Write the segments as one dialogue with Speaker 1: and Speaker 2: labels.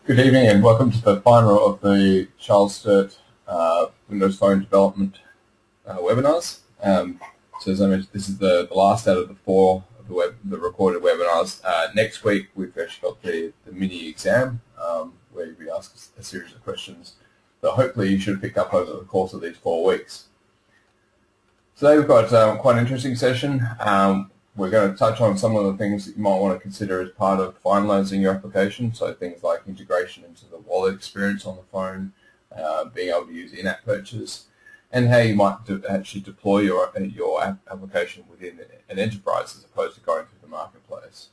Speaker 1: Good evening and welcome to the final of the Charles Sturt Windows Phone Development webinars. So as I mentioned, this is the last out of the four of the recorded webinars. Next week we've actually got the mini exam where we ask a series of questions that hopefully you should pick up over the course of these 4 weeks. Today we've got quite an interesting session. We're going to touch on some of the things that you might want to consider as part of finalizing your application, so things like integration into the wallet experience on the phone, being able to use in-app purchase, and how you might actually deploy your application within an enterprise as opposed to going through the marketplace.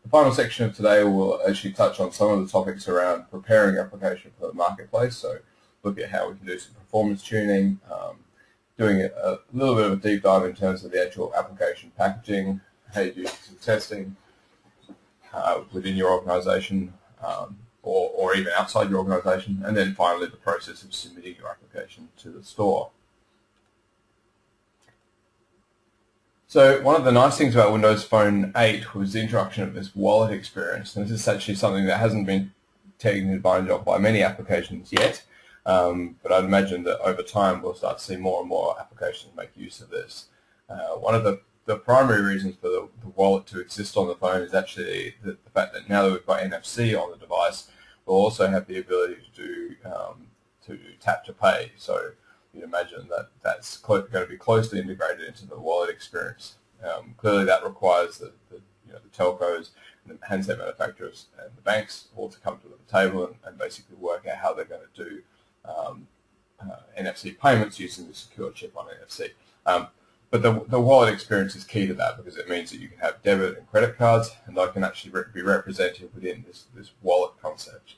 Speaker 1: The final section of today will actually touch on some of the topics around preparing your application for the marketplace, so look at how we can do some performance tuning, doing a little bit of a deep dive in terms of the actual application packaging, how you do some testing within your organization or even outside your organization, and then finally the process of submitting your application to the store. So one of the nice things about Windows Phone 8 was the introduction of this wallet experience, and this is actually something that hasn't been taken advantage of by many applications yet. But I'd imagine that over time we'll start to see more and more applications make use of this. One of the primary reasons for the wallet to exist on the phone is actually the fact that now that we've got NFC on the device, we'll also have the ability to tap to pay. So you'd imagine that that's going to be closely integrated into the wallet experience. Clearly that requires the telcos and the handset manufacturers and the banks all to come to the table and basically work out how they're going to do NFC payments using the secure chip on NFC. But the wallet experience is key to that because it means that you can have debit and credit cards and they can actually be represented within this wallet concept.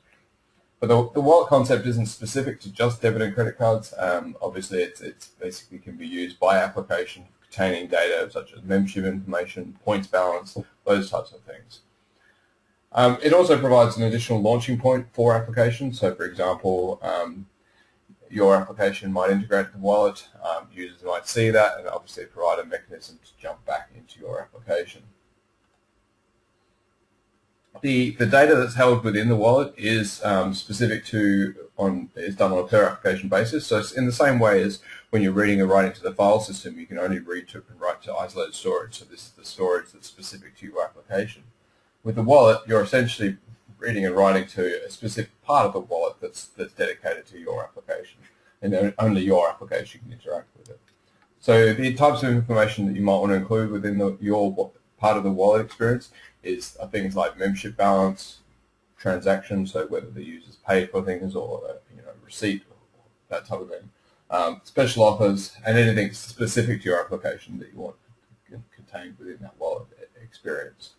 Speaker 1: But the wallet concept isn't specific to just debit and credit cards. Obviously, it's basically can be used by application containing data such as membership information, points balance, those types of things. It also provides an additional launching point for applications. So, for example, your application might integrate the wallet, users might see that and obviously provide a mechanism to jump back into your application. The data that's held within the wallet is specific to is done on a per application basis. So it's in the same way as when you're reading and writing to the file system, you can only read to and write to isolated storage. So this is the storage that's specific to your application. With the wallet, you're essentially reading and writing to a specific part of the wallet that's dedicated to your application, and only your application can interact with it. So the types of information that you might want to include within your part of the wallet experience is things like membership balance, transactions, so whether the users paid for things or receipt, or that type of thing, special offers, and anything specific to your application that you want contained within that wallet experience.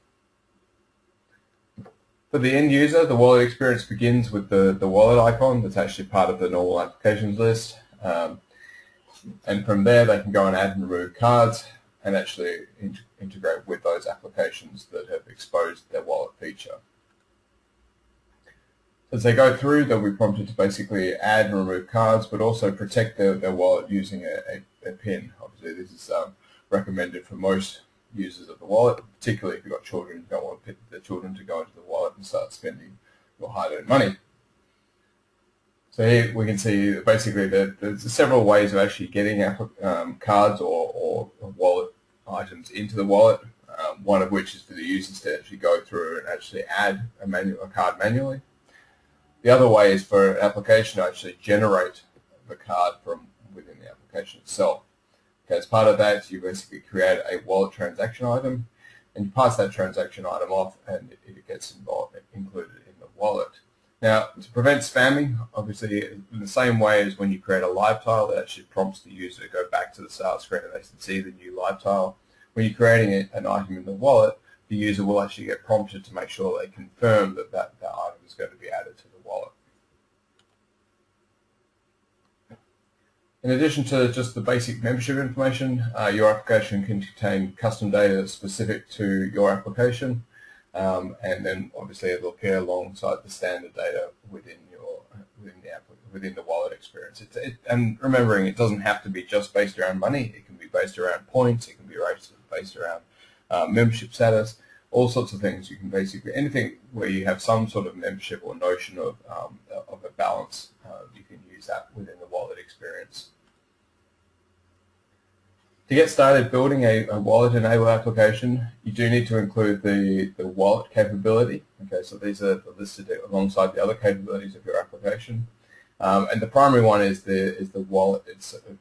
Speaker 1: For the end user, the wallet experience begins with the wallet icon that's actually part of the normal applications list. And from there, they can go and add and remove cards and actually integrate with those applications that have exposed their wallet feature. As they go through, they'll be prompted to basically add and remove cards, but also protect their wallet using a PIN. Obviously, this is recommended for most users of the wallet, particularly if you've got children. You don't want the children to go into the wallet and start spending your hard-earned money. So here we can see basically that there's several ways of actually getting cards or wallet items into the wallet, one of which is for the users to actually go through and actually add a card manually. The other way is for an application to actually generate the card from within the application itself. Okay, as part of that, you basically create a wallet transaction item, and you pass that transaction item off, and it gets included in the wallet. Now, to prevent spamming, obviously, in the same way as when you create a live tile, it actually prompts the user to go back to the sales screen and they can see the new live tile. When you're creating an item in the wallet, the user will actually get prompted to make sure they confirm that that item is going to be added to the wallet. In addition to just the basic membership information, your application can contain custom data that's specific to your application, and then obviously it'll appear alongside the standard data within the wallet experience. And remembering, it doesn't have to be just based around money. It can be based around points. It can be based around membership status. all sorts of things. You can basically, anything where you have some sort of membership or notion of a balance, you can use that within the wallet experience. To get started building a wallet-enabled application, you do need to include the wallet capability. Okay, so these are listed alongside the other capabilities of your application. And the primary one is the wallet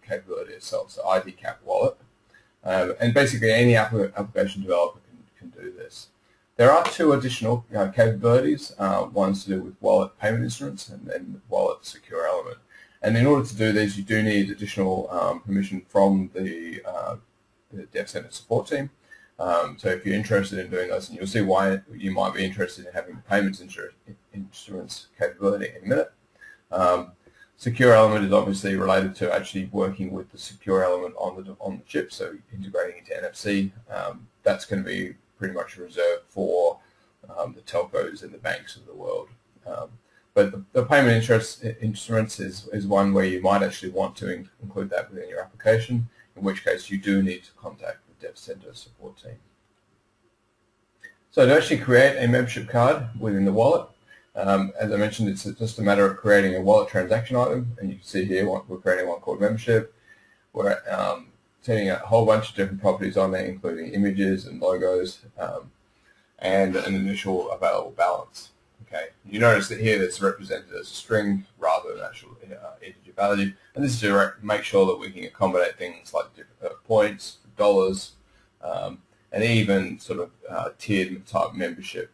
Speaker 1: capability itself, so ID Cap wallet. And basically any application developer can do this. There are two additional capabilities. One's to do with wallet payment instruments and then wallet secure element. And in order to do these, you do need additional permission from the Dev Center support team. So if you're interested in doing this, and you'll see why you might be interested in having the payments instruments capability in a minute. Secure element is obviously related to actually working with the secure element on the chip, so integrating into NFC. That's going to be pretty much reserved for the telcos and the banks of the world. But the payment instruments is one where you might actually want to include that within your application, in which case you do need to contact the Dev Center support team. So to actually create a membership card within the wallet, as I mentioned, it's just a matter of creating a wallet transaction item, and you can see here we're creating one called membership. We're setting a whole bunch of different properties on there, including images and logos, and an initial available balance. Okay, you notice that here it's represented as a string rather than actual integer value, and this is to make sure that we can accommodate things like points, dollars, and even sort of tiered type membership.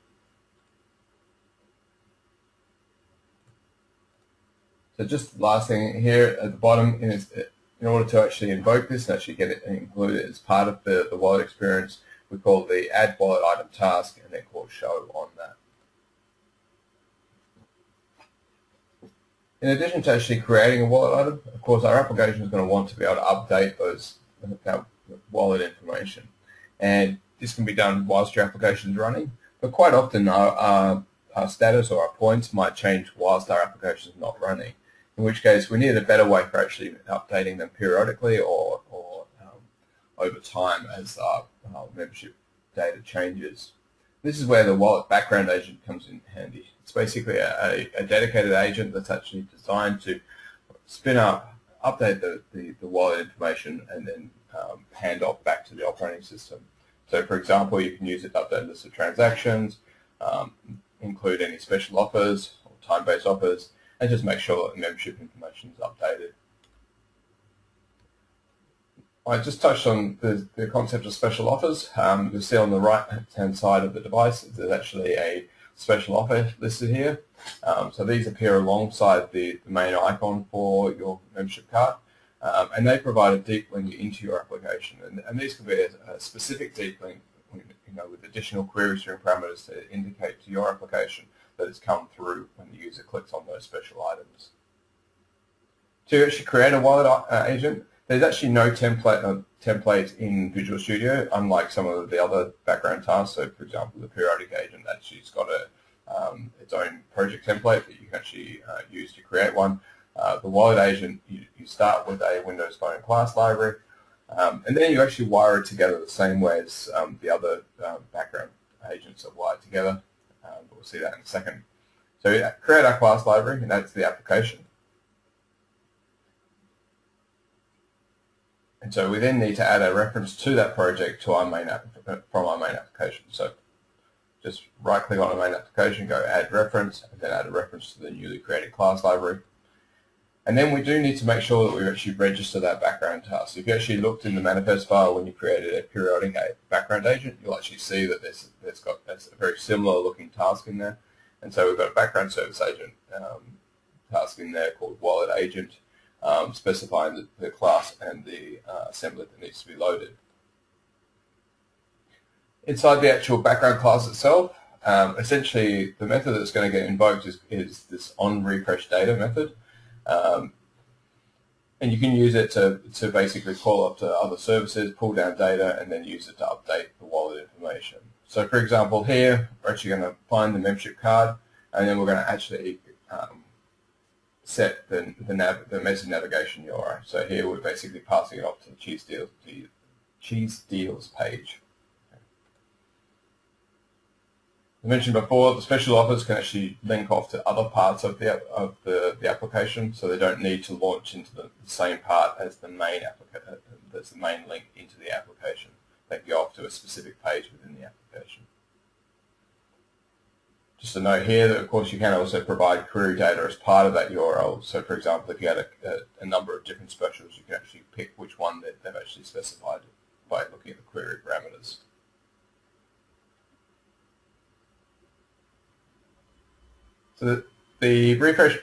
Speaker 1: So just last thing here at the bottom is, in order to actually invoke this and actually get it included as part of the wallet experience, we call the add wallet item task and then call show on that. In addition to actually creating a wallet item, of course, our application is going to want to be able to update that wallet information. And this can be done whilst your application is running, but quite often our status or our points might change whilst our application is not running, in which case we need a better way for actually updating them periodically or over time as our membership data changes. This is where the wallet background agent comes in handy. It's basically a dedicated agent that's actually designed to spin up, update the wallet information, and then hand off back to the operating system. So for example, you can use it to update a list of transactions, include any special offers or time-based offers, and just make sure that the membership information is updated. I just touched on the concept of special offers. You'll see on the right-hand side of the device there's actually a special offer listed here. So these appear alongside the main icon for your membership card, and they provide a deep link into your application. And these can be a specific deep link, with additional query string parameters to indicate to your application that it's come through when the user clicks on those special items. To actually create a wallet agent, there's actually no template in Visual Studio, unlike some of the other background tasks. So, for example, the periodic agent actually has got its own project template that you can actually use to create one. The wallet agent, you start with a Windows Phone class library, and then you actually wire it together the same way as the other background agents are wired together. We'll see that in a second. So create our class library, and that's the application. And so we then need to add a reference to that project to our from our main application. So just right-click on the main application, go Add Reference, and then add a reference to the newly created class library. And then we do need to make sure that we actually register that background task. If you actually looked in the manifest file when you created a periodic background agent, you'll actually see that there's a very similar looking task in there. And so we've got a background service agent task in there called wallet agent, specifying the class and the assembly that needs to be loaded. Inside the actual background class itself, essentially the method that's going to get invoked is this onRefreshData method. And you can use it to basically call up to other services, pull down data, and then use it to update the wallet information. So for example here, we're actually going to find the membership card, and then we're going to actually set the message navigation URI. So here we're basically passing it off to the Cheese Deals page. I mentioned before, the special offers can actually link off to other parts of the application, so they don't need to launch into the same part as the main that's the main link into the application. They can go off to a specific page within the application. Just a note here that, of course, you can also provide query data as part of that URL. So, for example, if you had a number of different specials, you can actually pick which one that they've actually specified by looking at the query parameters. So the refresh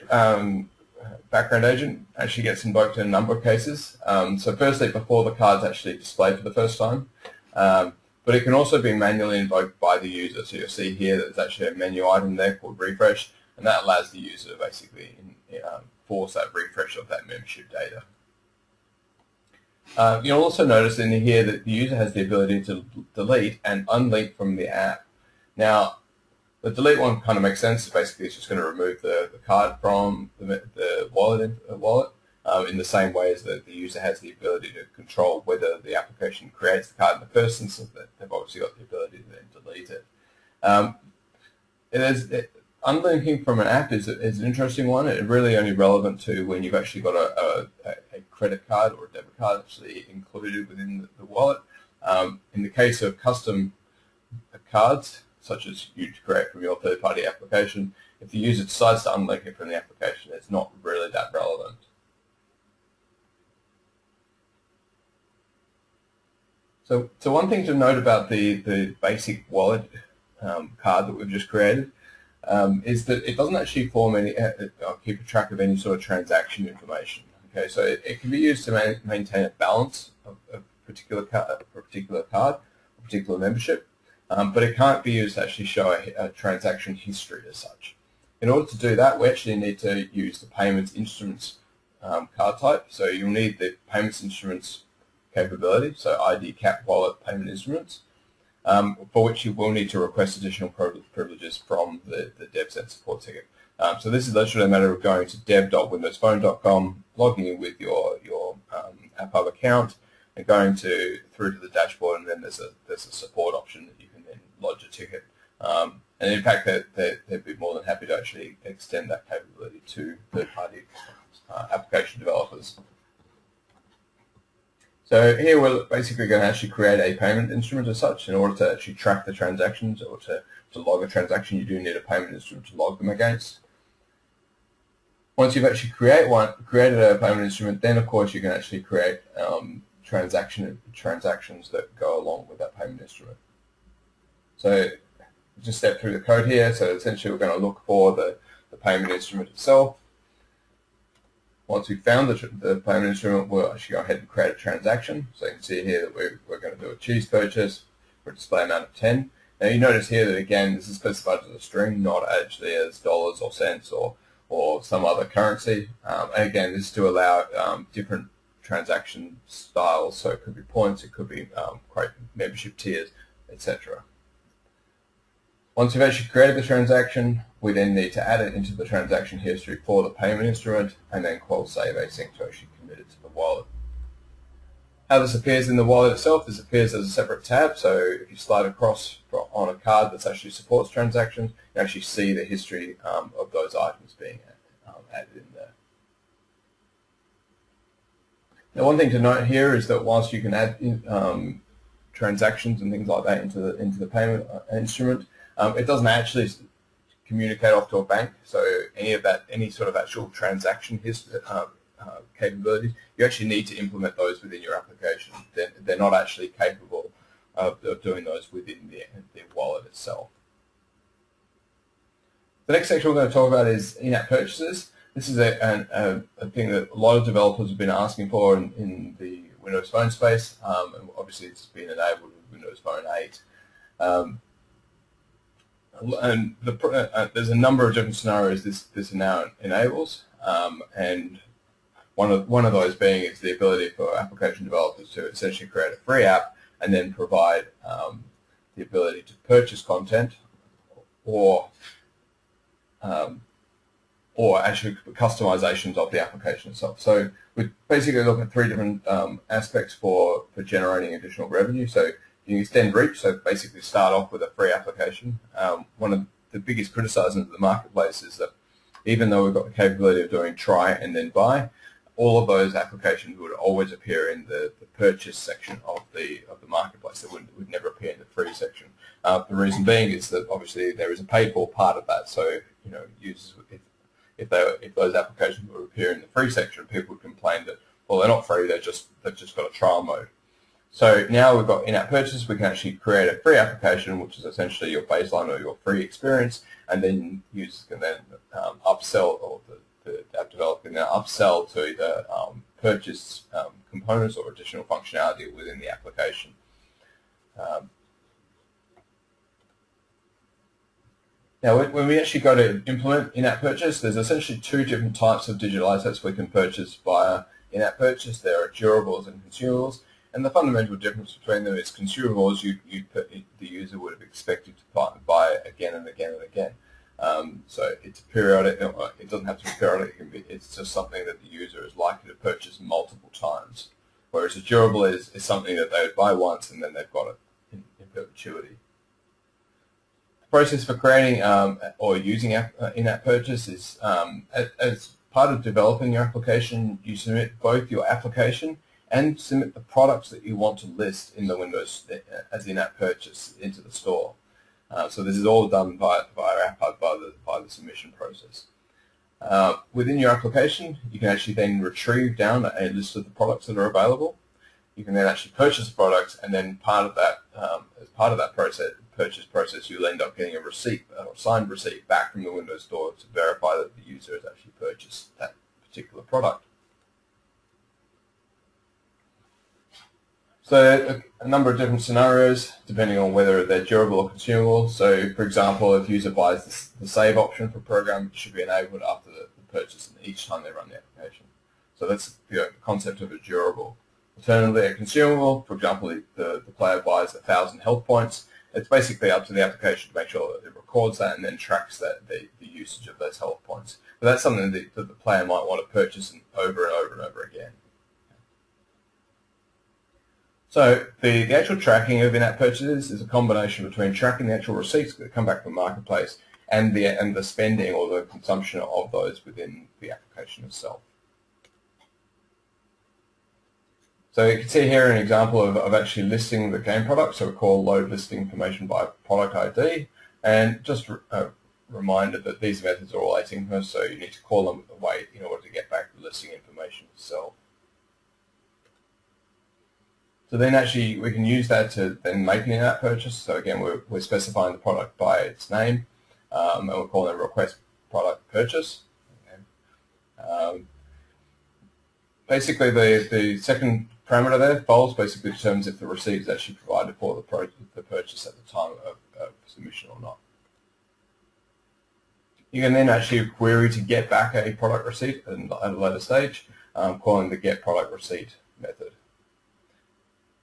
Speaker 1: background agent actually gets invoked in a number of cases. So firstly, before the card's actually displayed for the first time, but it can also be manually invoked by the user. So you'll see here that there's actually a menu item there called refresh, and that allows the user to basically force that refresh of that membership data. You'll also notice in here that the user has the ability to delete and unlink from the app. Now, the delete one kind of makes sense. Basically, it's just going to remove the card from the wallet in the same way as the user has the ability to control whether the application creates the card in the first instance. They've obviously got the ability to then delete it. Unlinking from an app is an interesting one. It's really only relevant to when you've actually got a credit card or a debit card actually included within the wallet. In the case of custom cards, such as you create from your third-party application, if the user decides to unlink it from the application, it's not really that relevant. So one thing to note about the basic wallet card that we've just created is that it doesn't actually form any, keep a track of any sort of transaction information. Okay, so it can be used to maintain a balance of a particular card, for a particular card, a particular membership. But it can't be used to actually show a transaction history as such. In order to do that, we actually need to use the payments instruments card type. So you'll need the payments instruments capability, so ID cap wallet payment instruments, for which you will need to request additional privileges from the DevSense support ticket. So this is literally a matter of going to dev.windowsphone.com, logging in with your App Hub account, and going through to the dashboard, and then there's a support option that you can then lodge a ticket. And in fact, they'd be more than happy to actually extend that capability to third-party application developers. So here we're basically going to actually create a payment instrument as such. In order to actually track the transactions or to log a transaction, you do need a payment instrument to log them against. Once you've actually created a payment instrument, then of course you can actually create transactions that go along with that payment instrument. So just step through the code here. So essentially we're going to look for the payment instrument itself. Once we've found the payment instrument, we'll actually go ahead and create a transaction. So you can see here that we're going to do a cheese purchase for a display amount of 10. Now you notice here that again this is specified as a string, not actually as dollars or cents or some other currency. And again, this is to allow different transaction styles. So it could be points, it could be create membership tiers, etc. Once we've actually created the transaction, we then need to add it into the transaction history for the payment instrument, and then call save async to actually commit it to the wallet. How this appears in the wallet itself, this appears as a separate tab. So if you slide across on a card that actually supports transactions, you actually see the history of those items being added in there. Now, one thing to note here is that whilst you can add transactions and things like that into the payment instrument, it doesn't actually communicate off to a bank. So any sort of actual transaction history capabilities, you actually need to implement those within your application. They're not actually capable of doing those within the wallet itself. The next section we're going to talk about is in-app purchases. This is a thing that a lot of developers have been asking for in the Windows Phone space, and obviously it's been enabled with Windows Phone 8. And there's a number of different scenarios this now enables, and one of those being is the ability for application developers to essentially create a free app and then provide the ability to purchase content or actually customizations of the application itself. So we basically look at three different aspects for generating additional revenue. So You can extend reach, so basically start off with a free application. One of the biggest criticisms of the marketplace is that even though we've got the capability of doing try and then buy, all of those applications would always appear in the purchase section of the marketplace. They would never appear in the free section. The reason being is that obviously there is a paid for part of that. So users, if those applications would appear in the free section, people would complain that, well, they're not free. They've just got a trial mode. So now we've got in-app purchase. We can actually create a free application, which is essentially your baseline or your free experience, and then users can then upsell, or the app developer can now upsell to either purchase components or additional functionality within the application. Now, when we actually go to implement in-app purchase, there's essentially two different types of digital assets we can purchase via in-app purchase. There are durables and consumables. And the fundamental difference between them is consumables the user would have expected to buy again and again and again. So it's periodic. It doesn't have to be periodic. It's just something that the user is likely to purchase multiple times. Whereas a durable is something that they would buy once and then they've got it in perpetuity. The process for creating or using in-app purchase is as part of developing your application, you submit both your application and submit the products that you want to list in the windows as in-app purchase into the store. So this is all done via AppHub by the submission process. Within your application, you can actually then retrieve down a list of the products that are available. You can then actually purchase the products, and then part of that, as part of that purchase process, you'll end up getting a receipt or signed receipt back from the Windows Store to verify that the user has actually purchased that particular product. So a number of different scenarios, depending on whether they're durable or consumable. So, for example, if user buys the save option for a program, it should be enabled after the purchase and each time they run the application. So that's the concept of a durable. Alternatively, a consumable, for example, the player buys 1,000 health points. It's basically up to the application to make sure that it records that and then tracks the usage of those health points. But that's something that the player might want to purchase over and over and over again. So the actual tracking of in-app purchases is a combination between tracking the actual receipts that come back from the marketplace and the spending or the consumption of those within the application itself. So you can see here an example of actually listing the game product. So we call load listing information by product ID, and just a reminder that these methods are all asynchronous, so you need to call them away in order to get back the listing information itself. So then actually we can use that to then make an in-app purchase. So again, we're specifying the product by its name, and we're calling it request product purchase. Okay. Basically, the second parameter there, false, basically determines if the receipt is actually provided for the purchase at the time of submission or not. You can then actually query to get back a product receipt at a later stage, calling the get product receipt method.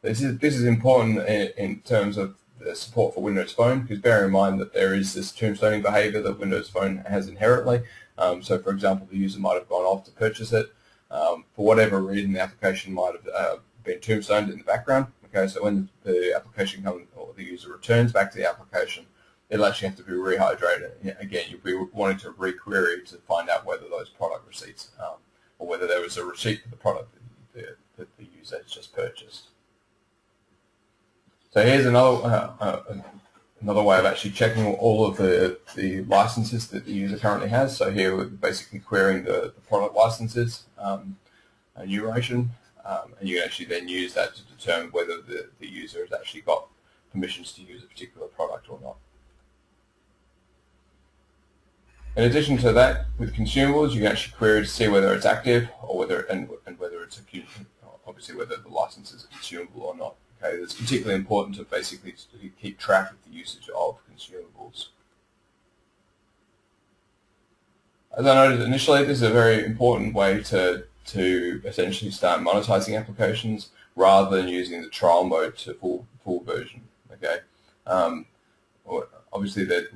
Speaker 1: This is important in terms of the support for Windows Phone, because bear in mind that there is this tombstoning behavior that Windows Phone has inherently. So, for example, the user might have gone off to purchase it. For whatever reason, the application might have been tombstoned in the background. Okay, so when the application comes or the user returns back to the application, it'll actually have to be rehydrated. Again, you'll be wanting to requery to find out whether those product receipts or whether there was a receipt for the product that the user has just purchased. So here's another way of actually checking all of the licenses that the user currently has. So here we're basically querying the product licenses enumeration, and you can actually then use that to determine whether the user has actually got permissions to use a particular product or not. In addition to that, with consumables, you can actually query to see whether it's active or whether it's obviously whether the license is consumable or not. Okay, it's particularly important to basically keep track of the usage of consumables. As I noted initially, this is a very important way to essentially start monetizing applications rather than using the trial mode to full version. Okay, obviously that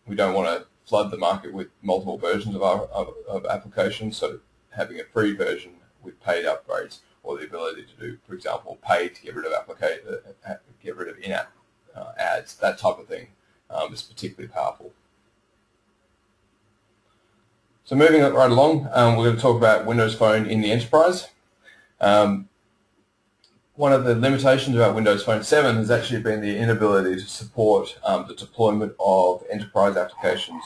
Speaker 1: we don't want to flood the market with multiple versions of applications, so having a free version with paid upgrades, or the ability to do, for example, pay to get rid of in-app that type of thing is particularly powerful. So moving right along, we're going to talk about Windows Phone in the enterprise. One of the limitations about Windows Phone 7 has actually been the inability to support the deployment of enterprise applications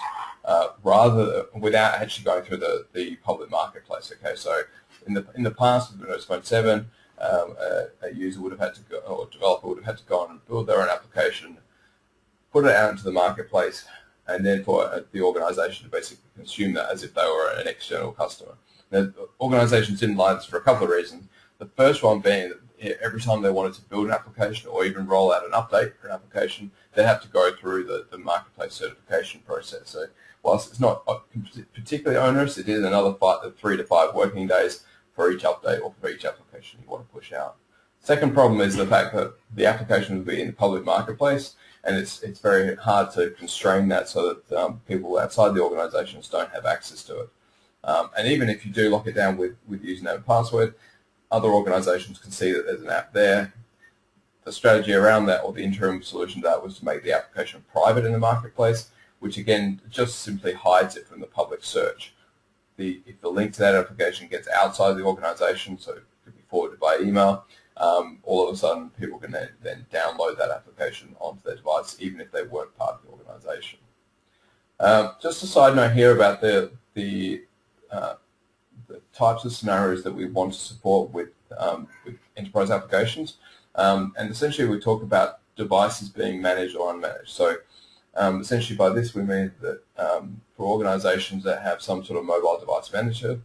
Speaker 1: without actually going through the public marketplace. Okay, so in the past with Windows Phone 7, a user would have had to go, or a developer would have had to go on and build their own application, put it out into the marketplace, and then for the organization to basically consume that as if they were an external customer. Now, organizations didn't like this for a couple of reasons. The first one being that every time they wanted to build an application or even roll out an update for an application, they have to go through the marketplace certification process. So whilst it's not particularly onerous, it is another 3 to 5 working days for each update or for each application you want to push out. Second problem is the fact that the application will be in the public marketplace, and it's very hard to constrain that so that people outside the organizations don't have access to it. And even if you do lock it down with username and password, other organizations can see that there's an app there. The strategy around that, or the interim solution to that, was to make the application private in the marketplace, which again just simply hides it from the public search. If the link to that application gets outside the organization, so it could be forwarded by email, all of a sudden people can then download that application onto their device, even if they weren't part of the organization. Just a side note here about the types of scenarios that we want to support with enterprise applications. And essentially we talk about devices being managed or unmanaged. So essentially by this we mean that for organizations that have some sort of mobile device manager,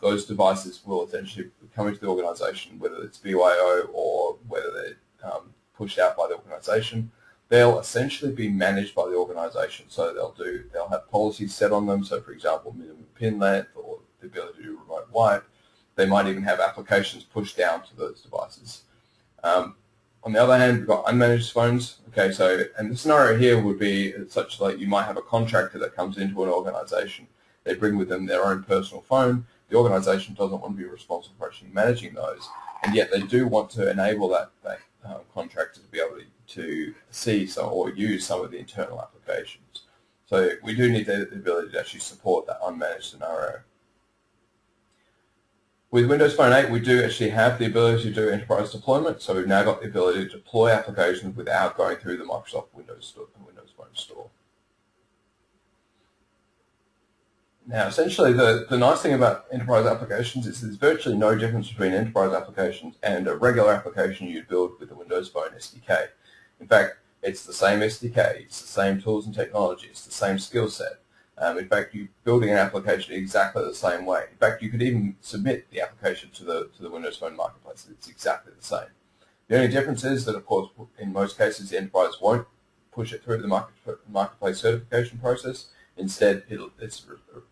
Speaker 1: those devices will essentially come into the organization, whether it's BYO or whether they're pushed out by the organization. They'll essentially be managed by the organization. So they'll have policies set on them. So for example, minimum pin length or the ability to do remote wipe. They might even have applications pushed down to those devices. On the other hand, we've got unmanaged phones. Okay, so, and the scenario here would be such like you might have a contractor that comes into an organization. They bring with them their own personal phone. The organization doesn't want to be responsible for actually managing those, and yet they do want to enable that contractor to be able to see or use some of the internal applications. So we do need the ability to actually support that unmanaged scenario. With Windows Phone 8, we do actually have the ability to do enterprise deployment, so we've now got the ability to deploy applications without going through the Microsoft Windows Phone Store. Now, essentially, the nice thing about enterprise applications is there's virtually no difference between enterprise applications and a regular application you'd build with the Windows Phone SDK. In fact, it's the same SDK, it's the same tools and technology, it's the same skill set. In fact, you're building an application exactly the same way. In fact, you could even submit the application to the Windows Phone Marketplace. It's exactly the same. The only difference is that, of course, in most cases, the enterprise won't push it through the marketplace certification process. Instead, it's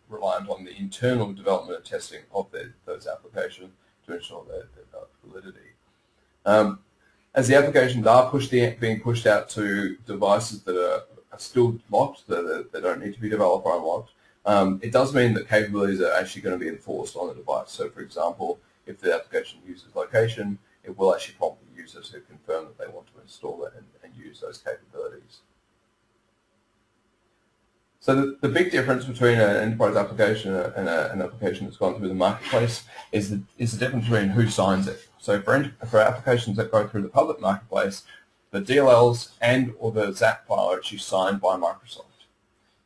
Speaker 1: reliant on the internal development and testing of those applications to ensure their validity. As the applications are being pushed out to devices that are still locked, that don't need to be developer unlocked, it does mean that capabilities are actually going to be enforced on the device. So, for example, if the application uses location, it will actually prompt the user to confirm that they want to install it and use those capabilities. So the big difference between an enterprise application and an application that's gone through the marketplace is the difference between who signs it. So for applications that go through the public marketplace, the DLLs and or the ZAP file are actually signed by Microsoft.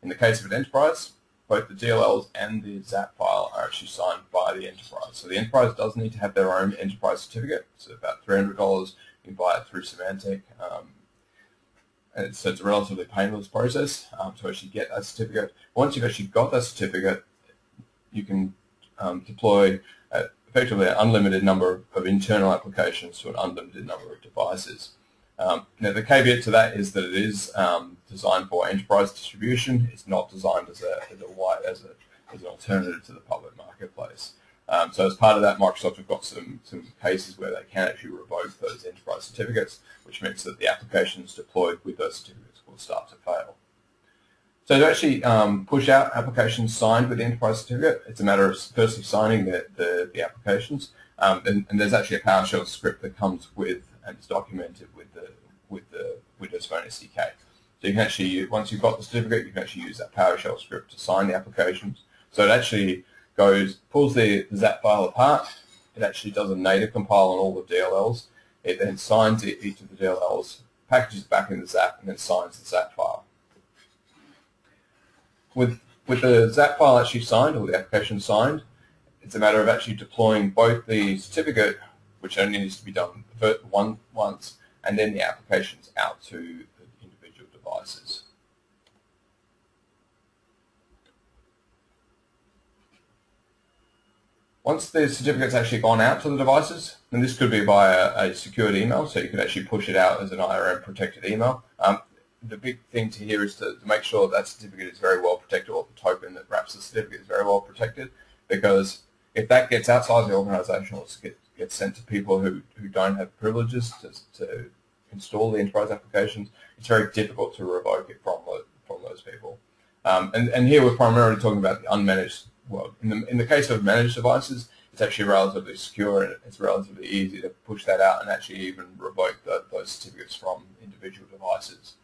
Speaker 1: In the case of an enterprise, both the DLLs and the ZAP file are actually signed by the enterprise. So the enterprise does need to have their own enterprise certificate. It's about $300. You can buy it through Symantec. So it's a relatively painless process to actually get that certificate. Once you've actually got that certificate, you can deploy effectively an unlimited number of internal applications to an unlimited number of devices. Now the caveat to that is that it is designed for enterprise distribution. It's not designed as an alternative to the public marketplace. So as part of that, Microsoft have got some cases where they can actually revoke those enterprise certificates, which means that the applications deployed with those certificates will start to fail. So to actually push out applications signed with the enterprise certificate, it's a matter of firstly signing the applications, and there's actually a PowerShell script that comes with and is documented with the Windows Windows Phone SDK. So you can actually use, once you've got the certificate, you can actually use that PowerShell script to sign the applications. So it actually pulls the ZAP file apart. It actually does a native compile on all the DLLs. It then signs each of the DLLs, packages it back into ZAP, and then signs the ZAP file. With the ZAP file actually signed, or the application signed, it's a matter of actually deploying both the certificate, which only needs to be done once, and then the applications out to the individual devices. Once the certificate's actually gone out to the devices, and this could be via a secured email, so you could actually push it out as an IRM-protected email. The big thing to here is to make sure that certificate is very well protected, or the token that wraps the certificate is very well protected, because if that gets outside the organization or gets sent to people who don't have privileges to install the enterprise applications, it's very difficult to revoke it from those people. And here we're primarily talking about the unmanaged world. In the case of managed devices, it's actually relatively secure, and it's relatively easy to push that out and actually even revoke those certificates from individual devices.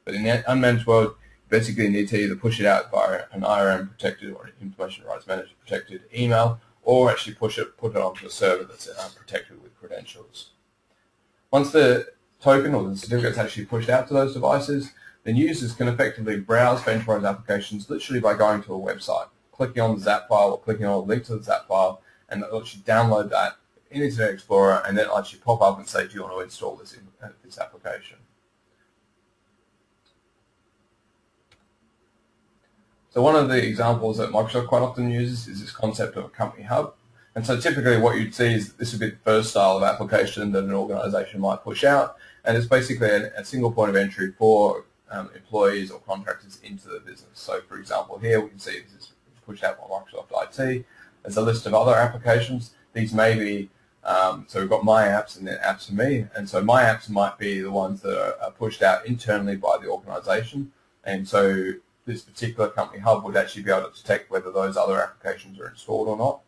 Speaker 1: But in the unmanaged world, you basically need to either push it out via an IRM protected or an information rights manager protected email, or actually put it onto a server that's protected with credentials. Once the token or the certificate is actually pushed out to those devices, then users can effectively browse for enterprise applications literally by going to a website, clicking on the ZAP file or clicking on a link to the ZAP file, and they'll actually download that in Internet Explorer, and then it'll actually pop up and say, do you want to install this application? So one of the examples that Microsoft quite often uses is this concept of a company hub. And so typically what you'd see is this would be the first style of application that an organization might push out, and it's basically a single point of entry for employees or contractors into the business. So for example, here we can see this is pushed out by Microsoft IT. There's a list of other applications. These may be, so we've got My Apps and then Apps for Me, and so My Apps might be the ones that are pushed out internally by the organization, and so this particular company hub would actually be able to detect whether those other applications are installed or not.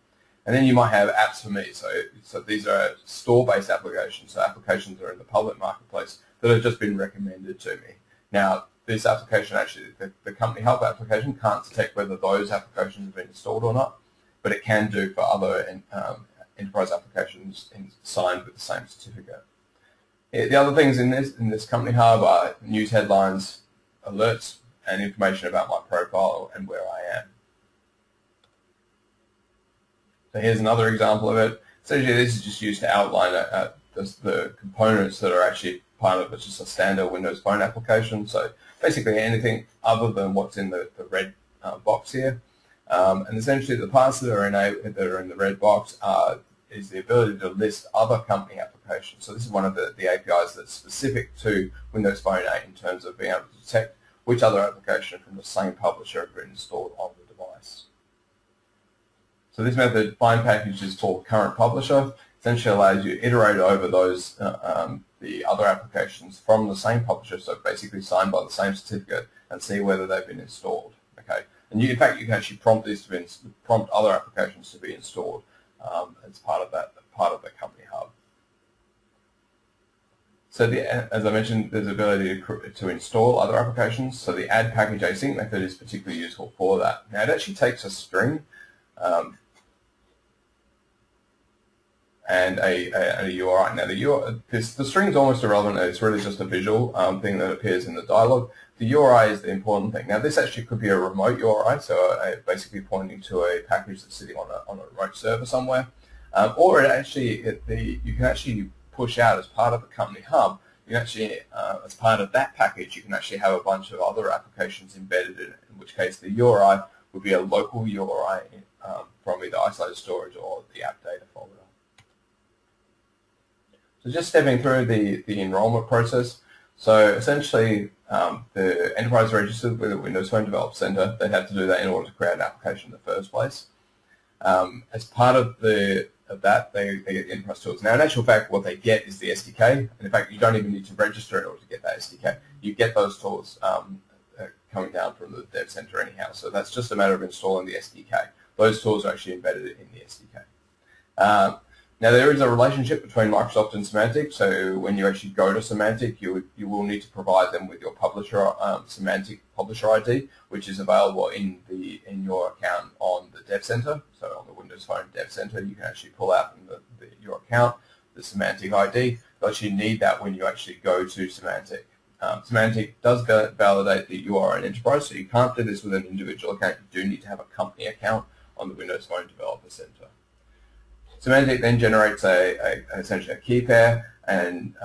Speaker 1: And then you might have Apps for Me. So these are store-based applications, so applications that are in the public marketplace that have just been recommended to me. Now, this application actually, the company hub application can't detect whether those applications have been installed or not, but it can do for other enterprise applications signed with the same certificate. The other things in this company hub are news headlines, alerts, and information about my profile and where I am. So here's another example of it. Essentially, this is just used to outline the components that are actually part of it, just a standard Windows Phone application. So basically anything other than what's in the red box here. And essentially the parts that are in the red box is the ability to list other company applications. So this is one of the APIs that's specific to Windows Phone 8 in terms of being able to detect which other application from the same publisher have been installed on the device. So this method, find packages for current publisher, essentially allows you to iterate over those the other applications from the same publisher, so basically signed by the same certificate, and see whether they've been installed. Okay, and in fact you can actually prompt other applications to be installed as part of the company hub. So as I mentioned, there's the ability to install other applications. So the add package async method is particularly useful for that. Now it actually takes a string and a URI. Now the string is almost irrelevant. It's really just a visual thing that appears in the dialog. The URI is the important thing. Now this actually could be a remote URI, so basically pointing to a package that's sitting on a remote server somewhere, or you can actually push out as part of the company hub. You can actually, as part of that package, you can actually have a bunch of other applications embedded in it, in which case the URI would be a local URI from either isolated storage or the app data folder. So just stepping through the enrollment process. So essentially, the enterprise registered with the Windows Phone Development Center. They'd have to do that in order to create an application in the first place. As part of that, they get the enterprise tools. Now, in actual fact, what they get is the SDK. And in fact, you don't even need to register in order to get that SDK. You get those tools coming down from the Dev Center anyhow. So that's just a matter of installing the SDK. Those tools are actually embedded in the SDK. Now there is a relationship between Microsoft and Symantec, so when you actually go to Symantec, you will need to provide them with your publisher Symantec publisher ID, which is available in your account on the Dev Center. So on the Windows Phone Dev Center, you can actually pull out from your account the Symantec ID. You actually need that when you actually go to Symantec. Symantec does validate that you are an enterprise, so you can't do this with an individual account. You do need to have a company account on the Windows Phone Developer Center. Symantec then generates essentially a key pair, and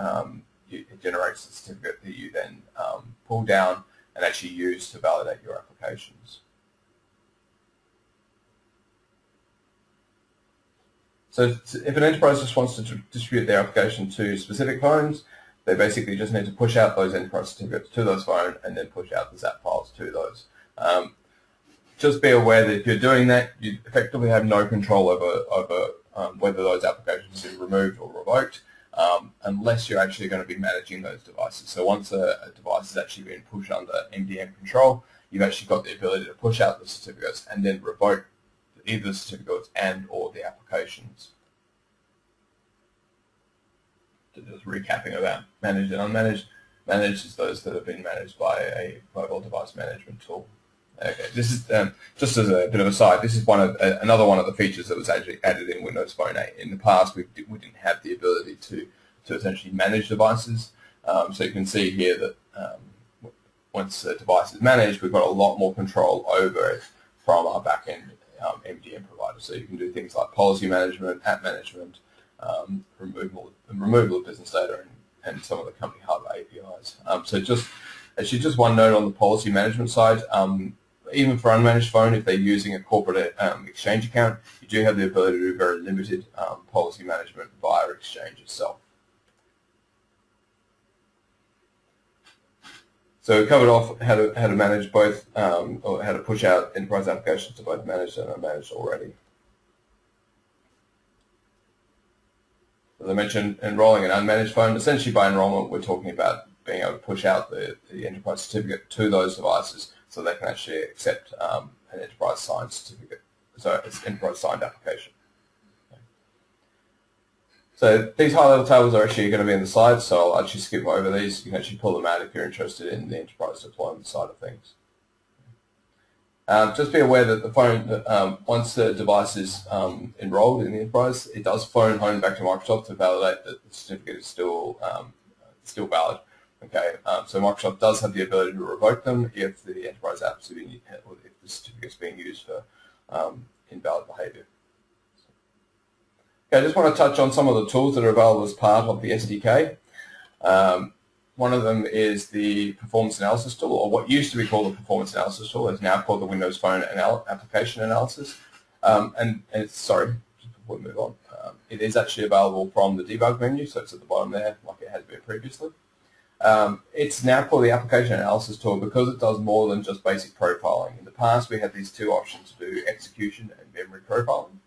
Speaker 1: it generates a certificate that you then pull down and actually use to validate your applications. So if an enterprise just wants to distribute their application to specific phones, they basically just need to push out those enterprise certificates to those phones and then push out the ZAP files to those. Just be aware that if you're doing that, you effectively have no control over whether those applications are removed or revoked, unless you're actually going to be managing those devices. So once a device has actually been pushed under MDM control, you've actually got the ability to push out the certificates and then revoke either the certificates and or the applications. So just recapping about managed and unmanaged. Managed is those that have been managed by a mobile device management tool. Okay, this is just as a bit of a side. This is another one of the features that was actually added in Windows Phone 8. In the past, we didn't have the ability to essentially manage devices. So you can see here that once a device is managed, we've got a lot more control over it from our backend MDM provider. So you can do things like policy management, app management, removal of business data, and some of the company hub APIs. So just one note on the policy management side. Even for unmanaged phone, if they're using a corporate Exchange account, you do have the ability to do very limited policy management via Exchange itself. So we covered off how to manage both, or how to push out enterprise applications to both managed and unmanaged already. As I mentioned, enrolling an unmanaged phone. Essentially, by enrollment, we're talking about being able to push out the enterprise certificate to those devices, so they can actually accept an enterprise signed certificate. So it's enterprise signed application. Okay. So these high-level tables are actually going to be in the slides, so I'll actually skip over these. You can actually pull them out if you're interested in the enterprise deployment side of things. Just be aware that the phone, once the device is enrolled in the enterprise, it does phone home back to Microsoft to validate that the certificate is still valid. Okay, so Microsoft does have the ability to revoke them if the enterprise apps are being, or if the certificate is being used for invalid behavior. Okay, I just want to touch on some of the tools that are available as part of the SDK. One of them is the performance analysis tool, or what used to be called the performance analysis tool is now called the Windows Phone application analysis. And it's, sorry, just before we move on, it is actually available from the debug menu, so it's at the bottom there, like it has been previously. It's now called the application analysis tool because it does more than just basic profiling. In the past, we had these two options to do execution and memory profiling.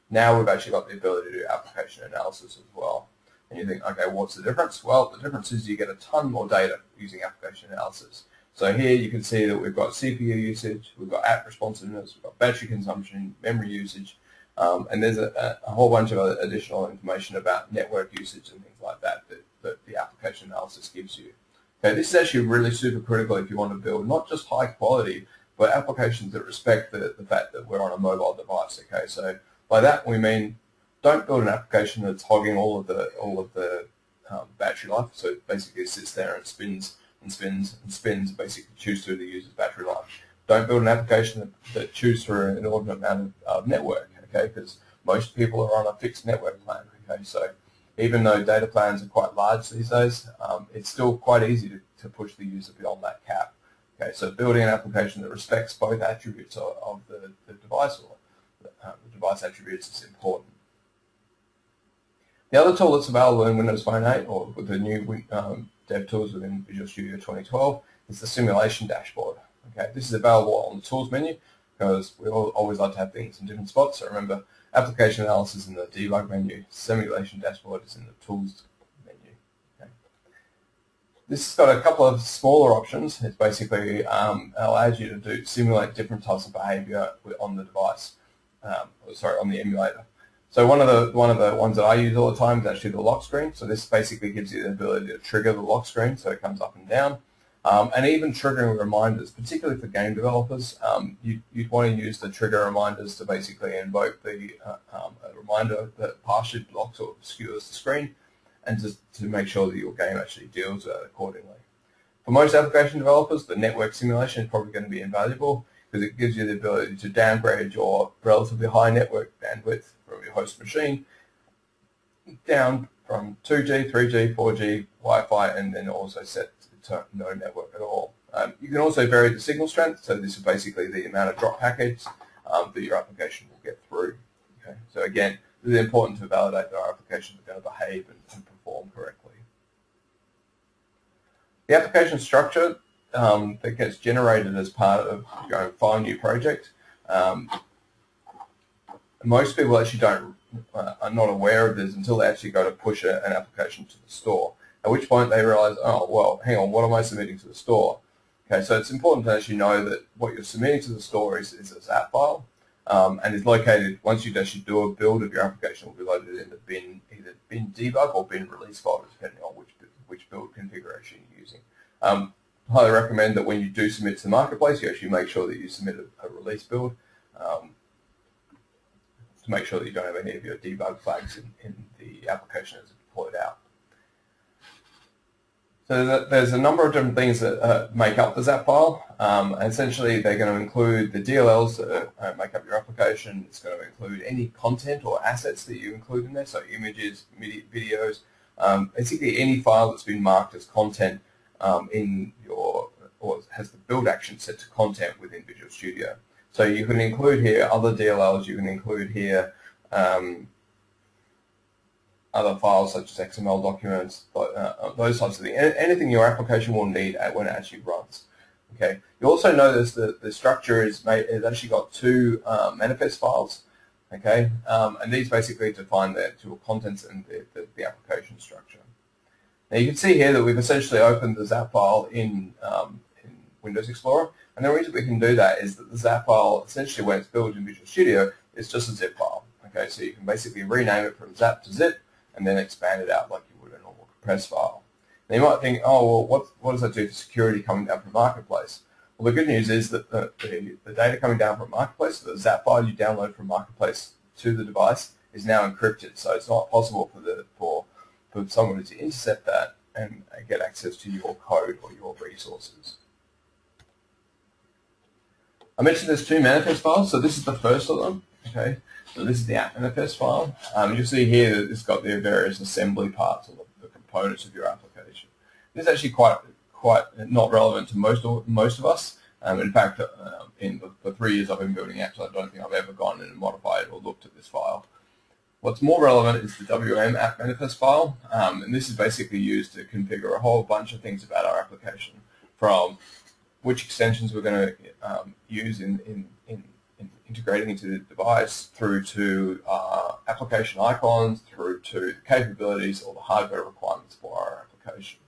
Speaker 1: Now we've actually got the ability to do application analysis as well. And you think, okay, what's the difference? Well, the difference is you get a ton more data using application analysis. So here you can see that we've got CPU usage, we've got app responsiveness, we've got battery consumption, memory usage, and there's a whole bunch of additional information about network usage and things like that that the application analysis gives you. Okay, this is actually really super critical if you want to build not just high quality, but applications that respect the fact that we're on a mobile device. Okay, so by that we mean don't build an application that's hogging all of the battery life. So it basically sits there and spins and spins and spins, basically chews through the user's battery life. Don't build an application that chews through an inordinate amount of network, okay, because most people are on a fixed network plan, okay, so even though data plans are quite large these days, it's still quite easy to push the user beyond that cap. Okay, so building an application that respects both attributes of the device, or the device attributes, is important. The other tool that's available in Windows Phone 8, or with the new dev tools within Visual Studio 2012, is the simulation dashboard. Okay, this is available on the tools menu because we always like to have things in different spots. So remember, application analysis in the debug menu, simulation dashboard is in the tools menu. Okay. This has got a couple of smaller options. It basically allows you to simulate different types of behavior on the device, on the emulator. So one of the ones that I use all the time is actually the lock screen. So this basically gives you the ability to trigger the lock screen, so it comes up and down. And even triggering reminders, particularly for game developers, you'd want to use the trigger reminders to basically invoke a reminder that partially blocks or obscures the screen, and just to make sure that your game actually deals with it accordingly. For most application developers, the network simulation is probably going to be invaluable because it gives you the ability to downgrade your relatively high network bandwidth from your host machine down from 2G, 3G, 4G, Wi-Fi, and then also set to no network at all. You can also vary the signal strength, so this is basically the amount of drop packets that your application will get through. Okay? So again, it is important to validate that our applications are going to behave and perform correctly. The application structure that gets generated as part of going file new project, most people actually are not aware of this until they actually go to push an application to the store, at which point they realize, oh, well, hang on, what am I submitting to the store? Okay, so it's important to actually know that what you're submitting to the store is a ZAP file, and is located, once you actually do a build of your application, will be loaded in the bin, either bin debug or bin release folder, depending on which build configuration you're using. Highly recommend that when you do submit to the marketplace, you actually make sure that you submit a release build to make sure that you don't have any of your debug flags in the application as it's deployed out. So there's a number of different things that make up the ZAP file. Essentially, they're going to include the DLLs that make up your application. It's going to include any content or assets that you include in there, so images, videos, basically any file that's been marked as content in your, or has the build action set to content within Visual Studio. So you can include here other DLLs, you can include here other files such as XML documents, those types of things. Anything your application will need when it actually runs. Okay. You also notice that the structure is actually got two manifest files. Okay, and these basically define the actual contents and the application structure. Now you can see here that we've essentially opened the ZAP file in Windows Explorer, and the reason we can do that is that the ZAP file, essentially when it's built in Visual Studio, is just a zip file. Okay, so you can basically rename it from ZAP to zip, and then expand it out like you would a normal compressed file. Now you might think, oh, well, what does that do for security coming down from Marketplace? Well, the good news is that the data coming down from Marketplace, the ZAP file you download from Marketplace to the device, is now encrypted, so it's not possible for someone to intercept that and get access to your code or your resources. I mentioned there's two manifest files, so this is the first of them. Okay, so this is the app manifest file. You'll see here that it's got the various assembly parts or the components of your application. This is actually quite not relevant to most of us. In fact, in the 3 years I've been building apps, I don't think I've ever gone in and modified or looked at this file. What's more relevant is the WM app manifest file, and this is basically used to configure a whole bunch of things about our application, from which extensions we're going to use in integrating into the device, through to application icons, through to the capabilities or the hardware requirements for our application.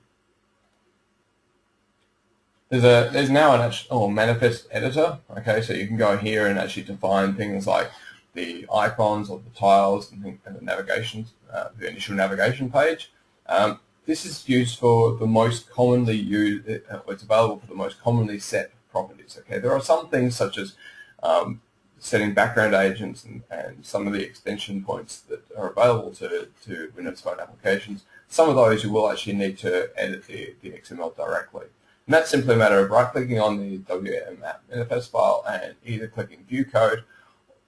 Speaker 1: There's now an actual manifest editor. Okay, so you can go here and actually define things like the icons or the tiles and the navigation, the initial navigation page. This is used for the most commonly used. It's available for the most commonly set properties. Okay, there are some things such as setting background agents and some of the extension points that are available to Windows Phone applications. Some of those you will actually need to edit the XML directly. And that's simply a matter of right-clicking on the WM app manifest file and either clicking View Code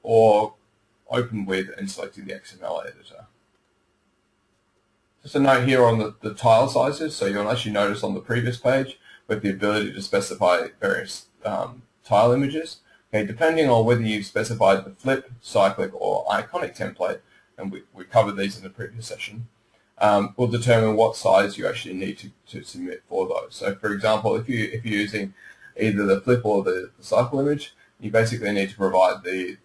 Speaker 1: or Open With and selecting the XML editor. Just a note here on the tile sizes. So you'll actually notice on the previous page we have the ability to specify various tile images. Okay, depending on whether you've specified the flip, cyclic, or iconic template, and we covered these in the previous session, will determine what size you actually need to submit for those. So, for example, if you're using either the flip or the cycle image, you basically need to provide the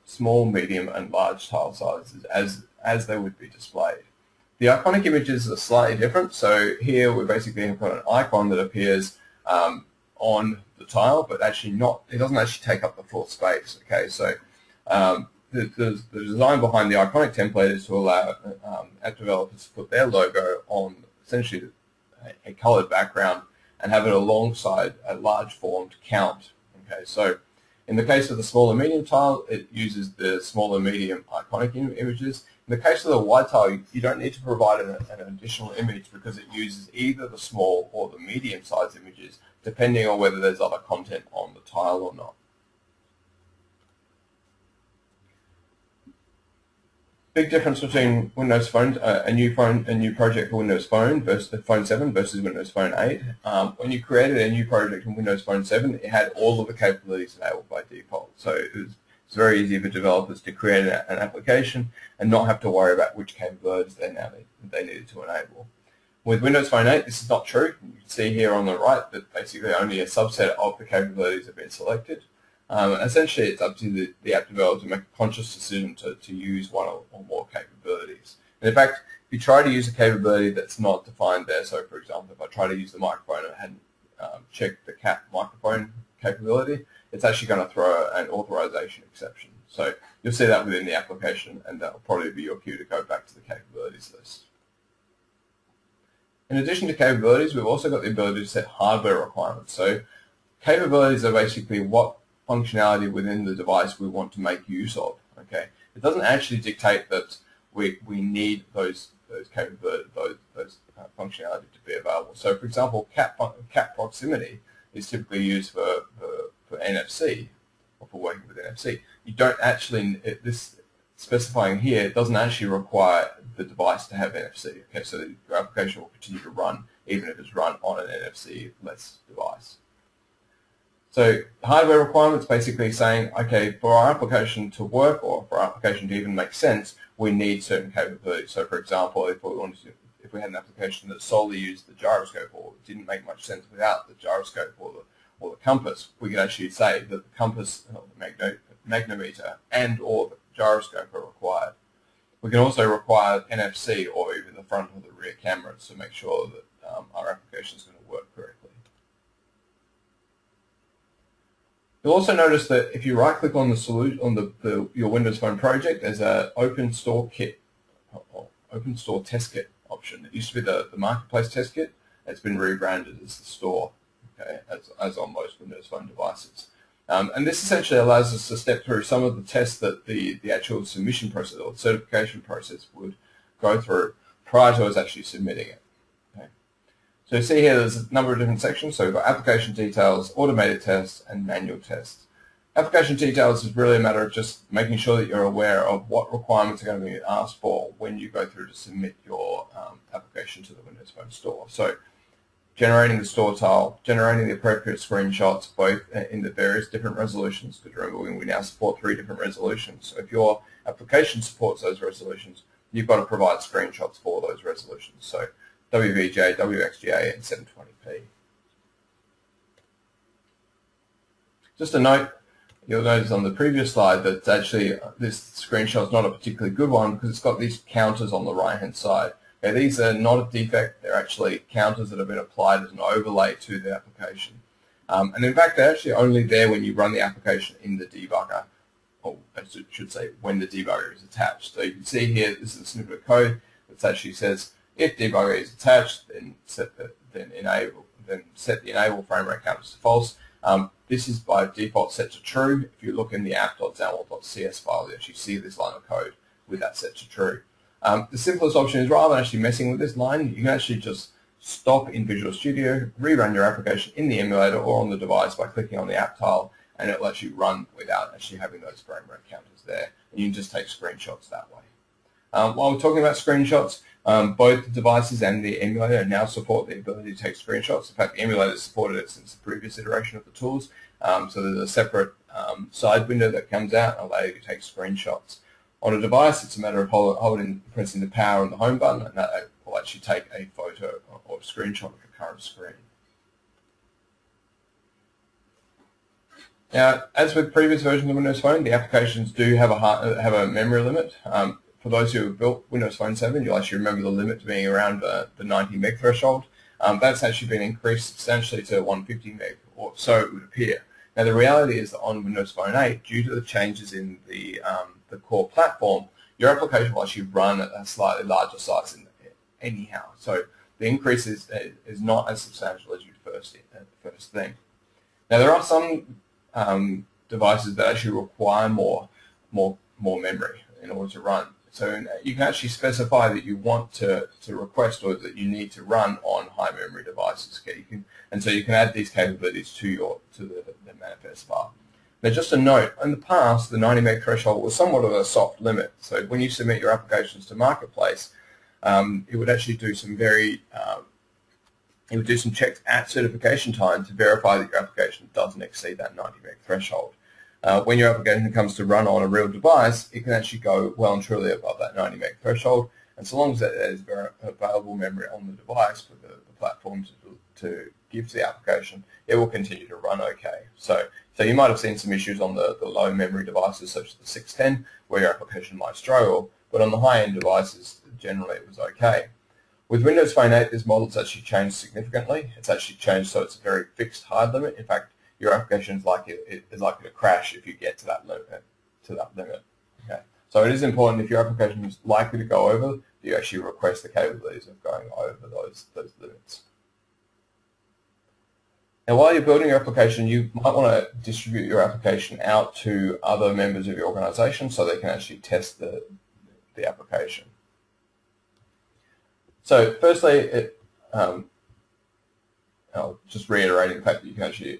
Speaker 1: small, medium, and large tile sizes as they would be displayed. The iconic images are slightly different. So here we basically have got an icon that appears on the tile, but actually it doesn't actually take up the full space. Okay, so the design behind the iconic template is to allow app developers to put their logo on essentially a colored background and have it alongside a large formed count. Okay, so in the case of the small and medium tile, it uses the small and medium iconic images. In the case of the wide tile, you don't need to provide an additional image because it uses either the small or the medium size images, depending on whether there's other content on the tile or not. Big difference between Windows Phone, a new project for Windows Phone versus the Phone 7 versus Windows Phone 8. When you created a new project in Windows Phone 7, it had all of the capabilities enabled by default. So it's very easy for developers to create an application and not have to worry about which capabilities they needed to enable. With Windows Phone 8, this is not true. You can see here on the right that basically only a subset of the capabilities have been selected. Essentially, it's up to the app developer to make a conscious decision to use one or more capabilities. And in fact, if you try to use a capability that's not defined there, so for example, if I try to use the microphone and I hadn't checked the cat microphone capability, it's actually going to throw an authorization exception. So you'll see that within the application, and that will probably be your cue to go back to the capabilities list. In addition to capabilities, we've also got the ability to set hardware requirements. So capabilities are basically what functionality within the device we want to make use of. Okay, it doesn't actually dictate that we need those functionality to be available. So, for example, cat proximity is typically used for NFC or for working with NFC. You don't actually this specifying here doesn't actually require the device to have NFC. Okay, so your application will continue to run even if it's run on an NFC-less device. So hardware requirements basically saying, okay, for our application to work or for our application to even make sense, we need certain capabilities. So for example, if we had an application that solely used the gyroscope or didn't make much sense without the gyroscope or the compass, we could actually say that the compass, the magnometer, and or the gyroscope are required. We can also require NFC or even the front or the rear cameras to make sure that our application is going to work correctly. You'll also notice that if you right-click on the solution on your Windows Phone project, there's an Open Store Kit, or Open Store Test Kit option. It used to be the Marketplace Test Kit. It's been rebranded as the Store, okay, as on most Windows Phone devices. And this essentially allows us to step through some of the tests that the actual submission process or certification process would go through prior to us actually submitting it. So you see here there's a number of different sections. So we've got application details, automated tests, and manual tests. Application details is really a matter of just making sure that you're aware of what requirements are going to be asked for when you go through to submit your application to the Windows Phone Store. So generating the store tile, generating the appropriate screenshots, both in the various different resolutions, because remember we now support 3 different resolutions. So if your application supports those resolutions, you've got to provide screenshots for those resolutions. So WVGA, WXGA, and 720p. Just a note, you'll notice on the previous slide that actually this screenshot is not a particularly good one because it's got these counters on the right-hand side. Okay, these are not a defect, they're actually counters that have been applied as an overlay to the application. And in fact, they're actually only there when you run the application in the debugger, or I should say when the debugger is attached. So you can see here, this is a snippet of code that actually says, if debugger is attached, then set the enable frame rate counters to false. This is by default set to true. If you look in the app.xaml.cs file, you actually see this line of code with that set to true. The simplest option is rather than actually messing with this line, you can actually just stop in Visual Studio, rerun your application in the emulator or on the device by clicking on the app tile, and it will actually run without actually having those frame rate counters there. And you can just take screenshots that way. While we're talking about screenshots, both the devices and the emulator now support the ability to take screenshots. In fact, the emulator supported it since the previous iteration of the tools. So there's a separate side window that comes out and allows you to take screenshots. On a device, it's a matter of pressing the power and the home button, and that will actually take a photo or a screenshot of the current screen. Now, as with previous versions of Windows Phone, the applications do have a memory limit. For those who have built Windows Phone 7, you'll actually remember the limit being around the 90 meg threshold. That's actually been increased substantially to 150 meg, or so it would appear. Now, the reality is that on Windows Phone 8, due to the changes in the the core platform, your application will actually run at a slightly larger size anyhow. So the increase is not as substantial as you first think. Now there are some devices that actually require more memory in order to run. So you can actually specify that you want to request or that you need to run on high memory devices. Okay, and so you can add these capabilities to the manifest file. Now just a note, in the past the 90 meg threshold was somewhat of a soft limit. So when you submit your applications to Marketplace, it would actually do some it would do some checks at certification time to verify that your application doesn't exceed that 90 meg threshold. When your application comes to run on a real device, it can actually go well and truly above that 90 meg threshold, and so long as there's available memory on the device for the platform to give to the application, it will continue to run okay. So you might have seen some issues on the low memory devices such as the 610 where your application might struggle, but on the high-end devices, generally it was okay. With Windows Phone 8, this model's actually changed significantly. It's actually changed so it's a very fixed hard limit. In fact, your application is likely to crash if you get to that limit. Okay. So it is important, if your application is likely to go over, you actually request the capabilities of going over those limits. Now, while you're building your application, you might want to distribute your application out to other members of your organization so they can actually test the application. So firstly, I'll just reiterating the fact that you can actually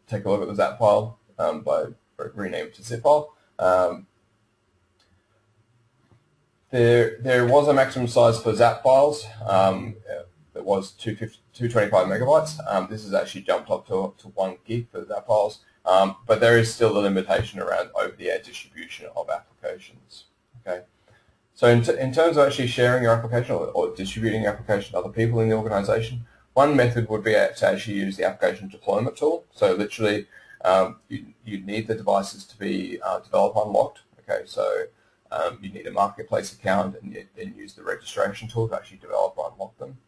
Speaker 1: take a look at the ZAP file by renaming it to zip file. There was a maximum size for ZAP files. It was 225 megabytes. This has actually jumped up to 1 gig for ZAP files, but there is still a limitation around over-the-air distribution of applications. Okay. So in terms of actually sharing your application or distributing your application to other people in the organization, one method would be to actually use the application deployment tool. So literally, you need the devices to be developer unlocked. Okay, so you need a Marketplace account and then use the registration tool to actually developer unlock them.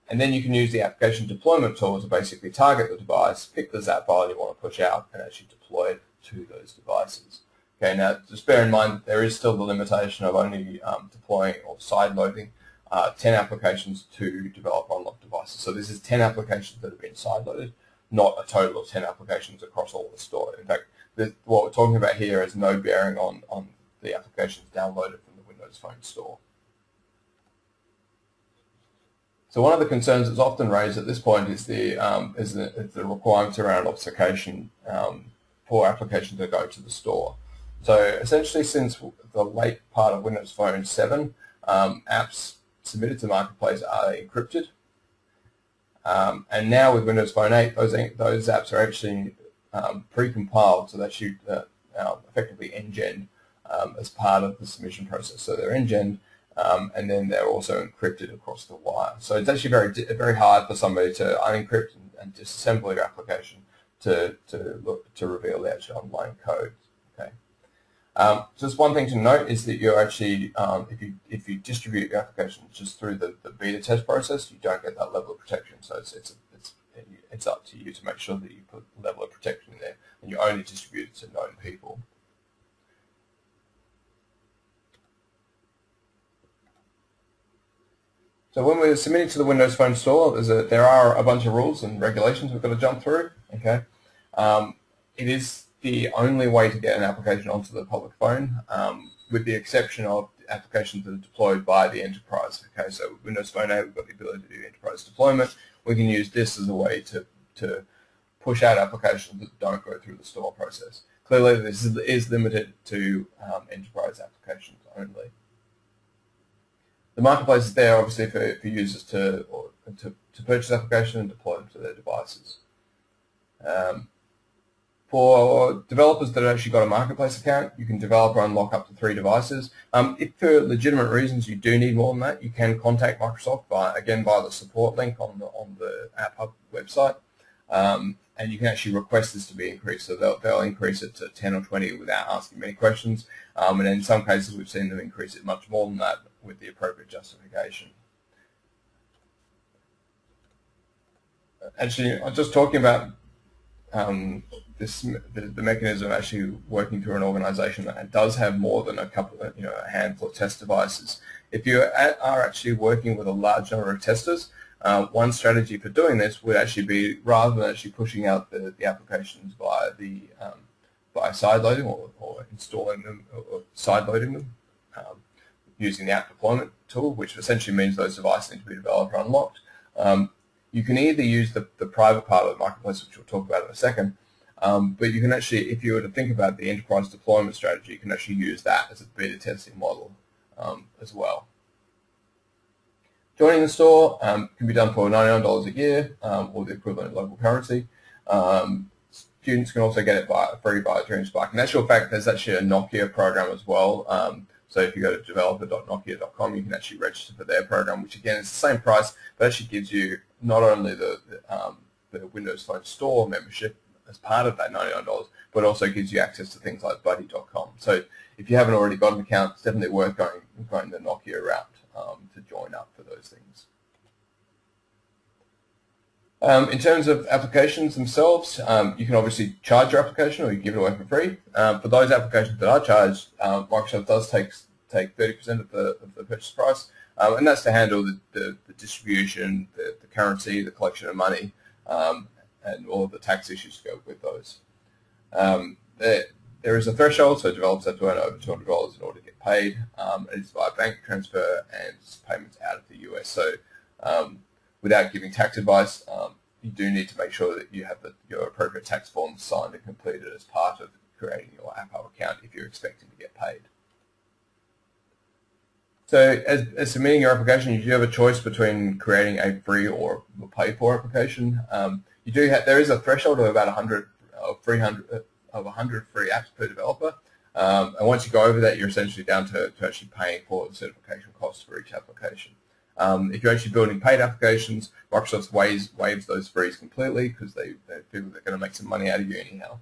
Speaker 1: And then you can use the application deployment tool to basically target the device, pick the ZAP file you want to push out, and actually deploy it to those devices. Okay, now just bear in mind there is still the limitation of only deploying or sideloading 10 applications to developer unlocked devices. So this is 10 applications that have been sideloaded, not a total of 10 applications across all the store. In fact, what we're talking about here has no bearing on the applications downloaded from the Windows Phone store. So one of the concerns that's often raised at this point is the requirements around obfuscation for applications that go to the store. So essentially, since the late part of Windows Phone 7, apps submitted to Marketplace are encrypted. And now with Windows Phone 8, those apps are actually pre-compiled, so they should effectively engend as part of the submission process. So they're engened, and then they're also encrypted across the wire. So it's actually very hard for somebody to unencrypt and disassemble your application to reveal the actual underlying code. Okay. Just one thing to note is that you're actually, if you distribute your application just through the beta test process, you don't get that level of protection. So it's up to you to make sure that you put a level of protection in there, and you only distribute it to known people. So when we're submitting to the Windows Phone store, there are a bunch of rules and regulations we've got to jump through. Okay, it is the only way to get an application onto the public phone, with the exception of applications that are deployed by the enterprise. Okay, so with Windows Phone 8, we've got the ability to do enterprise deployment. We can use this as a way to push out applications that don't go through the store process. Clearly, this is limited to enterprise applications only. The Marketplace is there, obviously, for users to purchase applications and deploy them to their devices. For developers that have actually got a Marketplace account, you can developer unlock up to 3 devices. If for legitimate reasons you do need more than that, you can contact Microsoft via the support link on the App Hub website, and you can actually request this to be increased. So they'll increase it to 10 or 20 without asking many questions, and in some cases we've seen them increase it much more than that with the appropriate justification. Actually, I'm just talking about the mechanism of actually working through an organization that does have more than a couple of, a handful of test devices. If you are actually working with a large number of testers, one strategy for doing this would actually be, rather than actually pushing out the applications via by sideloading or installing them or sideloading them using the app deployment tool, which essentially means those devices need to be developed or unlocked. You can either use the private part of the marketplace, which we'll talk about in a second, but you can actually, if you were to think about the enterprise deployment strategy, you can actually use that as a beta testing model as well. Joining the store can be done for $99 a year or the equivalent in local currency. Students can also get it free via DreamSpark. In actual fact, there's actually a Nokia program as well. So if you go to developer.nokia.com, you can actually register for their program, which again is the same price, but actually gives you not only the Windows Phone Store membership as part of that $99, but also gives you access to things like buddy.com. So if you haven't already got an account, it's definitely worth going the Nokia route to join up for those things. In terms of applications themselves, you can obviously charge your application or you give it away for free. For those applications that are charged, Microsoft does take 30% of the purchase price, and that's to handle the distribution, the currency, the collection of money, and all of the tax issues to go with those. There is a threshold, so developers have to earn over $200 in order to get paid. It's via bank transfer and payments out of the US. So without giving tax advice, you do need to make sure that you have your appropriate tax forms signed and completed as part of creating your Apple account if you're expecting to get paid. So as submitting your application, you do have a choice between creating a free or pay-for application. There is a threshold of about 100 free apps per developer, and once you go over that, you're essentially down to actually paying for the certification costs for each application. If you're actually building paid applications, Microsoft waives those fees completely because they feel they're going to make some money out of you anyhow.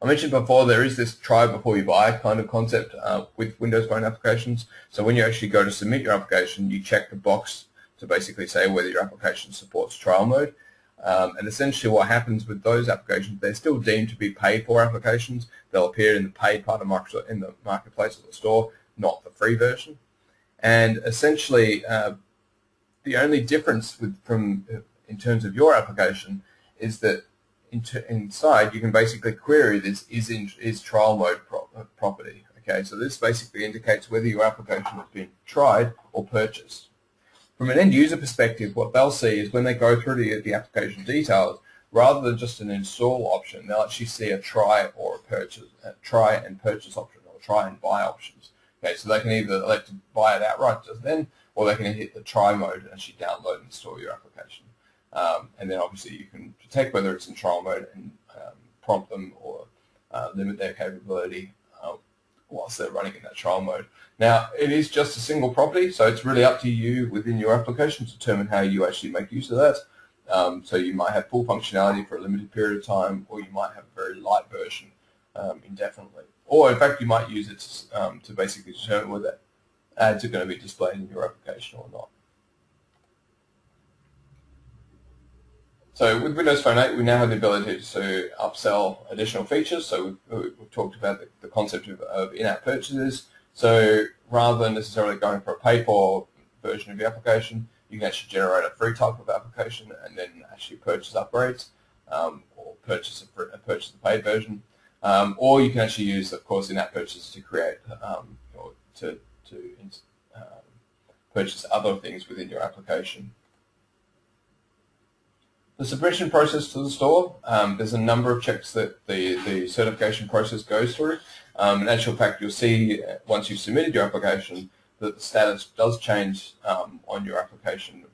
Speaker 1: I mentioned before there is this try before you buy kind of concept with Windows Phone applications. So when you actually go to submit your application, you check the box to basically say whether your application supports trial mode. And essentially what happens with those applications, they're still deemed to be paid for applications. They'll appear in the paid part of Microsoft in the marketplace or the store, not the free version. And essentially the only difference in terms of your application is that inside you can basically query this is trial mode property. Okay, so this basically indicates whether your application has been tried or purchased. From an end user perspective, what they'll see is when they go through the application details, rather than just an install option, they'll actually see a try or a purchase, try and purchase option, or try and buy options. Okay, so they can either elect to buy it outright just then, or they can hit the try mode and actually download and install your application. And then obviously you can detect whether it's in trial mode and prompt them or limit their capability whilst they're running in that trial mode. Now, it is just a single property, so it's really up to you within your application to determine how you actually make use of that. So you might have full functionality for a limited period of time, or you might have a very light version indefinitely. Or in fact, you might use it to basically determine whether ads are going to be displayed in your application or not. So with Windows Phone 8, we now have the ability to upsell additional features. So we've talked about the concept of in-app purchases. So rather than necessarily going for a pay-for version of your application, you can actually generate a free type of application and then actually purchase upgrades or purchase the paid version. Or you can actually use, of course, in-app purchases to create or to purchase other things within your application. The submission process to the store, there's a number of checks that the certification process goes through. In actual fact, you'll see once you've submitted your application that the status does change on your application,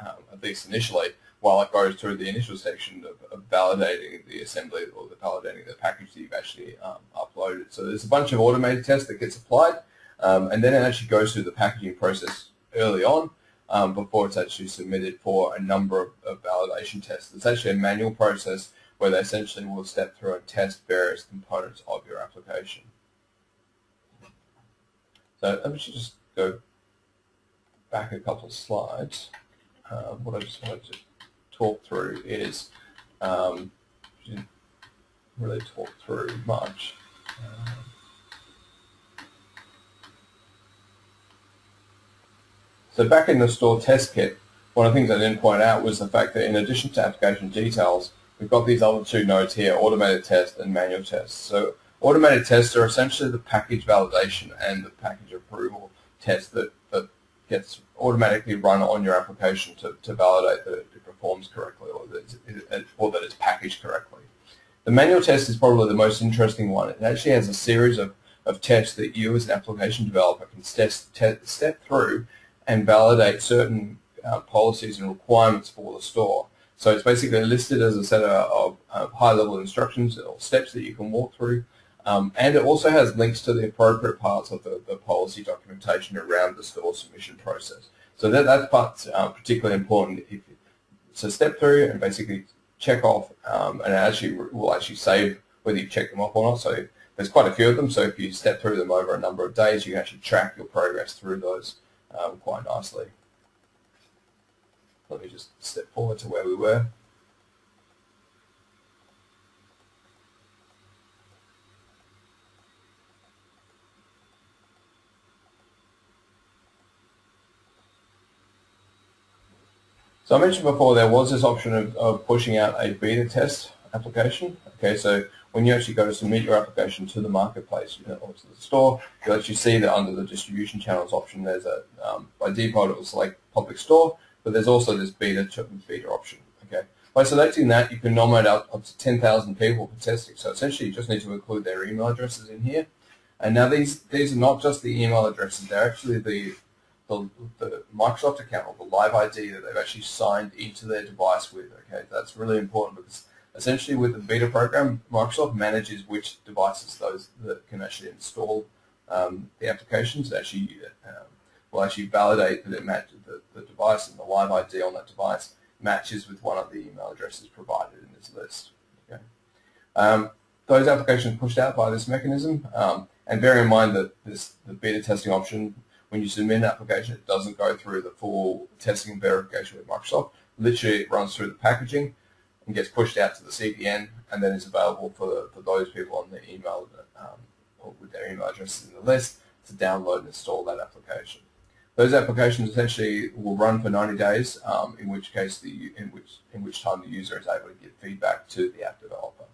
Speaker 1: at least initially, while it goes through the initial section of validating the assembly or validating the package that you've actually uploaded. So there's a bunch of automated tests that gets applied, and then it actually goes through the packaging process early on, before it's actually submitted for a number of validation tests. It's actually a manual process where they essentially will step through and test various components of your application. So let me just go back a couple of slides. What I just wanted to talk through is didn't really talk through much. So back in the store test kit, one of the things I didn't point out was the fact that in addition to application details, we've got these other two nodes here, automated test and manual test. So automated tests are essentially the package validation and the package approval test that gets automatically run on your application to validate that it performs correctly or that it's packaged correctly. The manual test is probably the most interesting one. It actually has a series of tests that you as an application developer can step through and validate certain policies and requirements for the store. So it's basically listed as a set of high-level instructions or steps that you can walk through. And it also has links to the appropriate parts of the policy documentation around the store submission process. So that part's particularly important. So step through and basically check off, and it will actually save whether you check them off or not. So there's quite a few of them. So if you step through them over a number of days, you can actually track your progress through those quite nicely. Let me just step forward to where we were. So I mentioned before there was this option of pushing out a beta test application. Okay, so when you actually go to submit your application to the marketplace or to the store, you'll actually see that under the distribution channels option, there's a by default it will select public store, but there's also this beta option. Okay, by selecting that, you can nominate up to 10,000 people for testing. So essentially, you just need to include their email addresses in here. And now these are not just the email addresses; they're actually the Microsoft account or the live ID that they've actually signed into their device with. Okay, that's really important because essentially with the beta program, Microsoft manages which devices those that can actually install the applications. Actually, will actually validate that it matches the device and the live ID on that device matches with one of the email addresses provided in this list. Okay, those applications pushed out by this mechanism, and bear in mind that the beta testing option, when you submit an application, it doesn't go through the full testing and verification with Microsoft. Literally, it runs through the packaging and gets pushed out to the CDN, and then is available for those people on the email or with their email addresses in the list to download and install that application. Those applications essentially will run for 90 days, in which case in which time the user is able to give feedback to the app developer.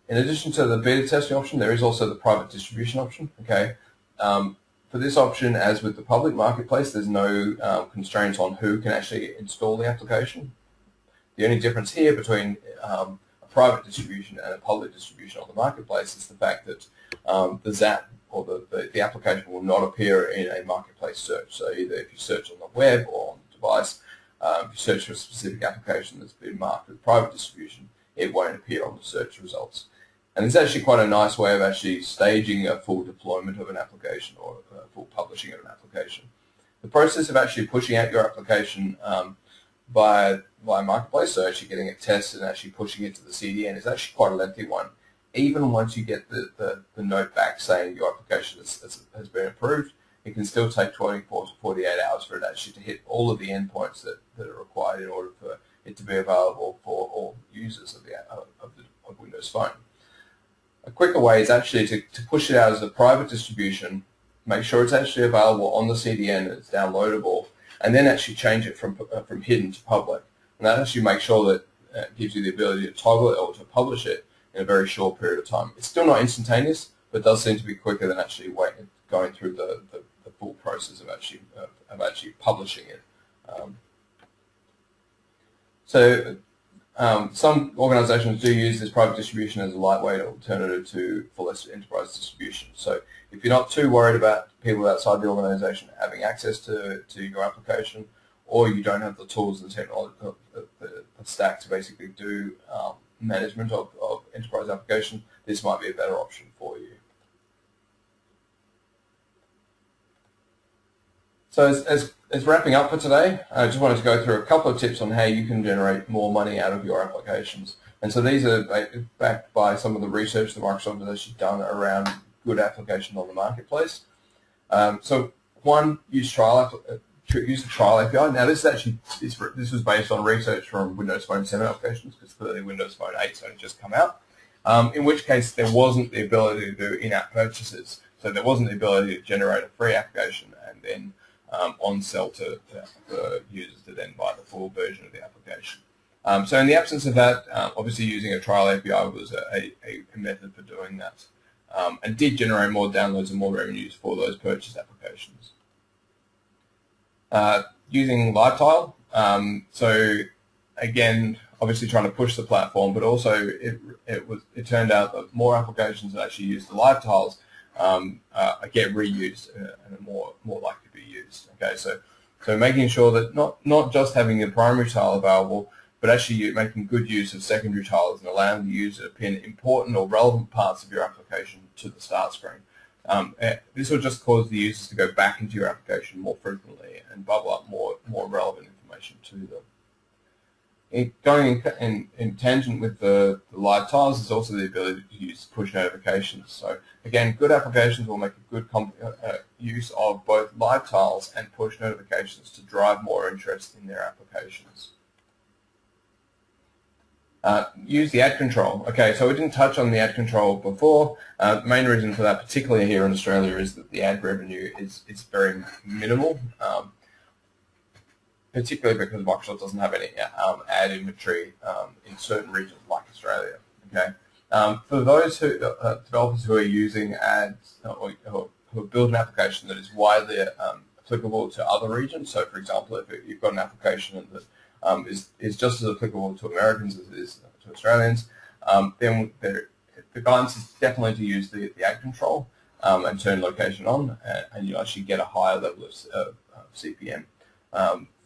Speaker 1: In addition to the beta testing option, there is also the private distribution option. Okay, for this option, as with the public marketplace, there's no constraints on who can actually install the application. The only difference here between a private distribution and a public distribution on the marketplace is the fact that the ZAP or the application will not appear in a marketplace search. So either if you search on the web or on the device, if you search for a specific application that's been marked with private distribution, it won't appear on the search results. And it's actually quite a nice way of actually staging a full deployment of an application or a full publishing of an application. The process of actually pushing out your application by marketplace, so actually getting it tested and actually pushing it to the CDN, is actually quite a lengthy one. Even once you get the note back saying your application has been approved, it can still take 24 to 48 hours for it actually to hit all of the endpoints that are required in order for it to be available for all users of Windows Phone. A quicker way is actually to push it out as a private distribution, make sure it's actually available on the CDN, that it's downloadable, and then actually change it from hidden to public. And that actually makes sure that it gives you the ability to toggle it or to publish it in a very short period of time. It's still not instantaneous, but does seem to be quicker than actually going through the full process of actually publishing it. Some organizations do use this private distribution as a lightweight alternative to full enterprise distribution. So if you're not too worried about people outside the organization having access to your application, or you don't have the tools and technology, the stack to basically do management of enterprise application, this might be a better option for you. So as wrapping up for today, I just wanted to go through a couple of tips on how you can generate more money out of your applications. And so these are backed by some of the research that Microsoft has actually done around good applications on the marketplace. So one, use trial use the trial API. Now this is actually this was based on research from Windows Phone 7 applications, because clearly Windows Phone 8's only just come out. In which case there wasn't the ability to do in-app purchases, so there wasn't the ability to generate a free application and then on-sell to users to then buy the full version of the application. So in the absence of that, obviously using a trial API was a method for doing that, and did generate more downloads and more revenues for those purchase applications. Using LiveTile, so again, obviously trying to push the platform, but also it turned out that more applications that actually use the live tiles get reused and are more likely to be used. Okay, so making sure that not just having the primary tile available, but actually making good use of secondary tiles and allowing the user to pin important or relevant parts of your application to the start screen. This will just cause the users to go back into your application more frequently and bubble up more relevant information to them. Going in tangent with the live tiles is also the ability to use push notifications. So again, good applications will make a good use of both live tiles and push notifications to drive more interest in their applications. Use the ad control. Okay, so we didn't touch on the ad control before. The main reason for that, particularly here in Australia, is that the ad revenue is very minimal. Particularly because Microsoft doesn't have any ad inventory in certain regions like Australia. Okay, for those developers who are using ads or who have built an application that is widely applicable to other regions. So, for example, if you've got an application that is just as applicable to Americans as it is to Australians, then the guidance is definitely to use the ad control and turn location on, and you actually get a higher level of CPM.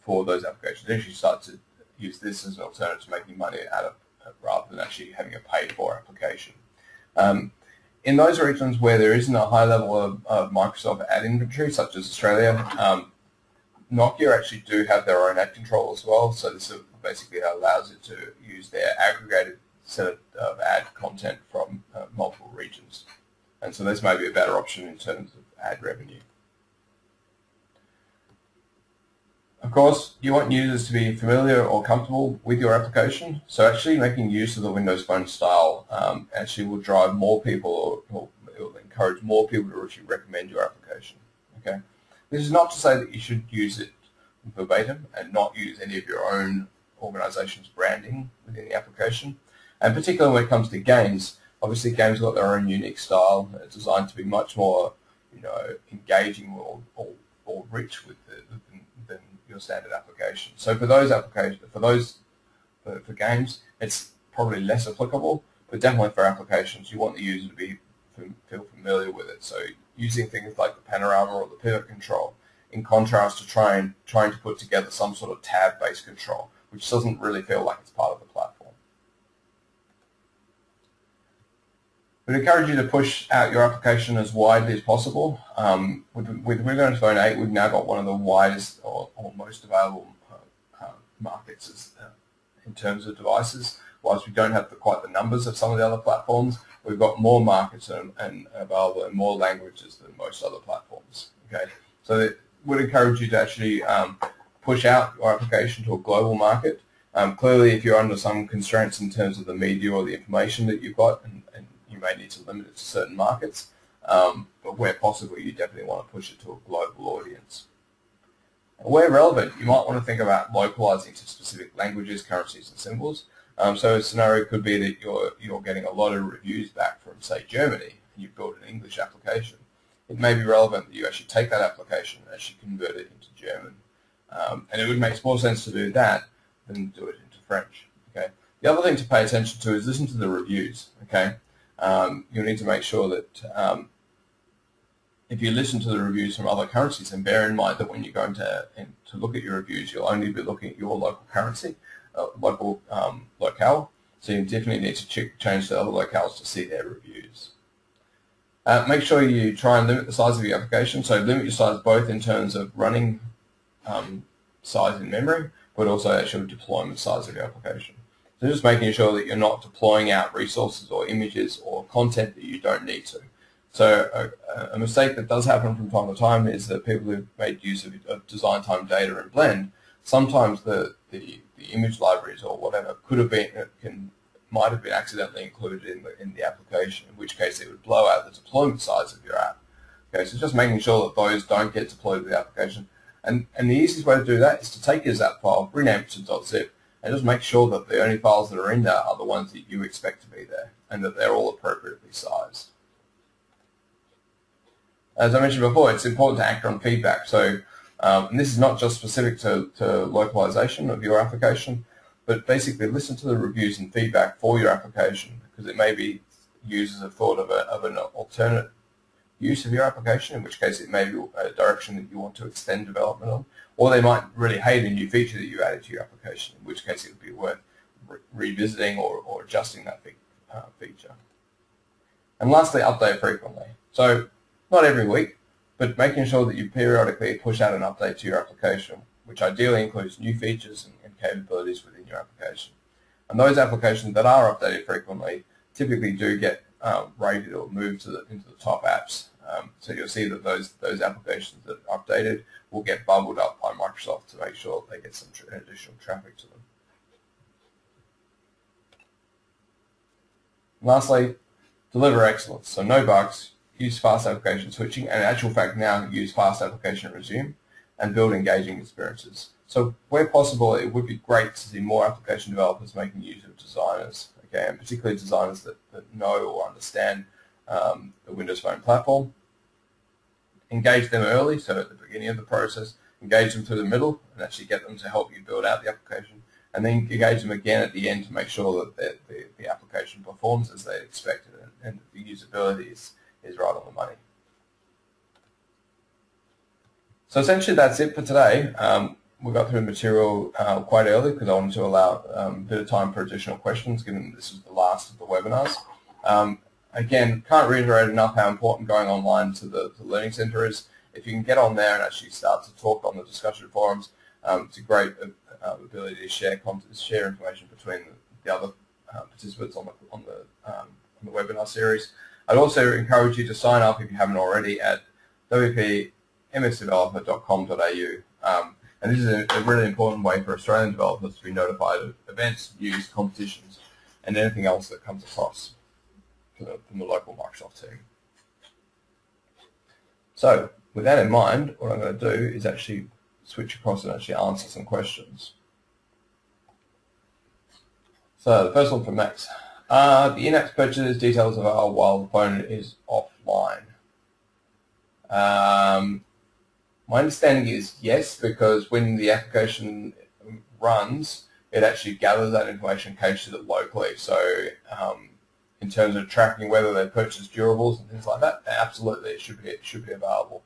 Speaker 1: For those applications, you actually start to use this as an alternative to making money out of it rather than actually having a paid-for application. In those regions where there isn't a high level of Microsoft ad inventory, such as Australia, Nokia actually do have their own ad control as well, so this basically allows it to use their aggregated set of ad content from multiple regions. And so this may be a better option in terms of ad revenue. Of course, you want users to be familiar or comfortable with your application, so actually making use of the Windows Phone style actually will drive more people, or it will encourage more people to actually recommend your application. Okay, this is not to say that you should use it verbatim and not use any of your own organization's branding within the application, and particularly when it comes to games. Obviously, games have got their own unique style. It's designed to be much more, engaging or rich with than your standard application. So for those applications, for games, it's probably less applicable, but definitely for applications, you want the user to feel familiar with it. So using things like the panorama or the pivot control, in contrast to trying to put together some sort of tab-based control, which doesn't really feel like it's part of the platform. We'd encourage you to push out your application as widely as possible. With Windows Phone 8, we've now got one of the widest or most available markets in terms of devices. Whilst we don't have quite the numbers of some of the other platforms, we've got more markets and available in more languages than most other platforms. Okay, so we'd encourage you to actually push out your application to a global market. Clearly, if you're under some constraints in terms of the media or the information that you've got, and you may need to limit it to certain markets, but where possible, you definitely want to push it to a global audience. And where relevant, you might want to think about localizing to specific languages, currencies, and symbols. So a scenario could be that you're getting a lot of reviews back from, say, Germany, and you've built an English application. It may be relevant that you actually take that application and actually convert it into German. And it would make more sense to do that than do it into French. Okay. The other thing to pay attention to is listen to the reviews. Okay. You'll need to make sure that if you listen to the reviews from other currencies, and bear in mind that when you're going to look at your reviews, you'll only be looking at your local currency, locale. So you definitely need to change the other locales to see their reviews. Make sure you try and limit the size of your application. So limit your size both in terms of running size in memory, but also actual deployment size of your application. So just making sure that you're not deploying out resources or images or content that you don't need to. So a mistake that does happen from time to time is that people who've made use of design time data in Blend, sometimes the image libraries or whatever might have been accidentally included in the application, in which case it would blow out the deployment size of your app. Okay, so just making sure that those don't get deployed to the application. And the easiest way to do that is to take your zap file, rename it to .zip, and just make sure that the only files that are in there are the ones that you expect to be there, and that they're all appropriately sized. As I mentioned before, it's important to act on feedback. So, and this is not just specific to localization of your application, but basically listen to the reviews and feedback for your application, because it may be users have thought of an alternate use of your application, in which case it may be a direction that you want to extend development on, or they might really hate a new feature that you added to your application, in which case it would be worth revisiting or adjusting that feature. And lastly, update frequently. So not every week, but making sure that you periodically push out an update to your application, which ideally includes new features and capabilities within your application. And those applications that are updated frequently typically do get rated or moved into the top apps. So you'll see that those applications that are updated will get bubbled up by Microsoft to make sure they get some additional traffic to them. Lastly, deliver excellence. So no bugs, use fast application switching, and in actual fact now use fast application resume, and build engaging experiences. So where possible, it would be great to see more application developers making use of designers, okay, and particularly designers that know or understand the Windows Phone platform. Engage them early, so at the beginning of the process, engage them through the middle, and actually get them to help you build out the application, and then engage them again at the end to make sure that the application performs as they expected, and the usability is right on the money. So essentially that's it for today. We got through the material quite early because I wanted to allow a bit of time for additional questions, given this is the last of the webinars. Again, can't reiterate enough how important going online to the Learning Center is. If you can get on there and actually start to talk on the discussion forums, it's a great ability to share content, share information between the other participants on the webinar series. I'd also encourage you to sign up if you haven't already at wpmsdeveloper.com.au. And this is a really important way for Australian developers to be notified of events, news, competitions, and anything else that comes across from the local Microsoft team. So with that in mind, what I'm going to do is actually switch across and actually answer some questions. So the first one from Max. The in-app purchases details are while the phone is offline. My understanding is yes, because when the application runs, it actually gathers that information, caches it locally. So in terms of tracking whether they purchased durables and things like that, absolutely it should be available.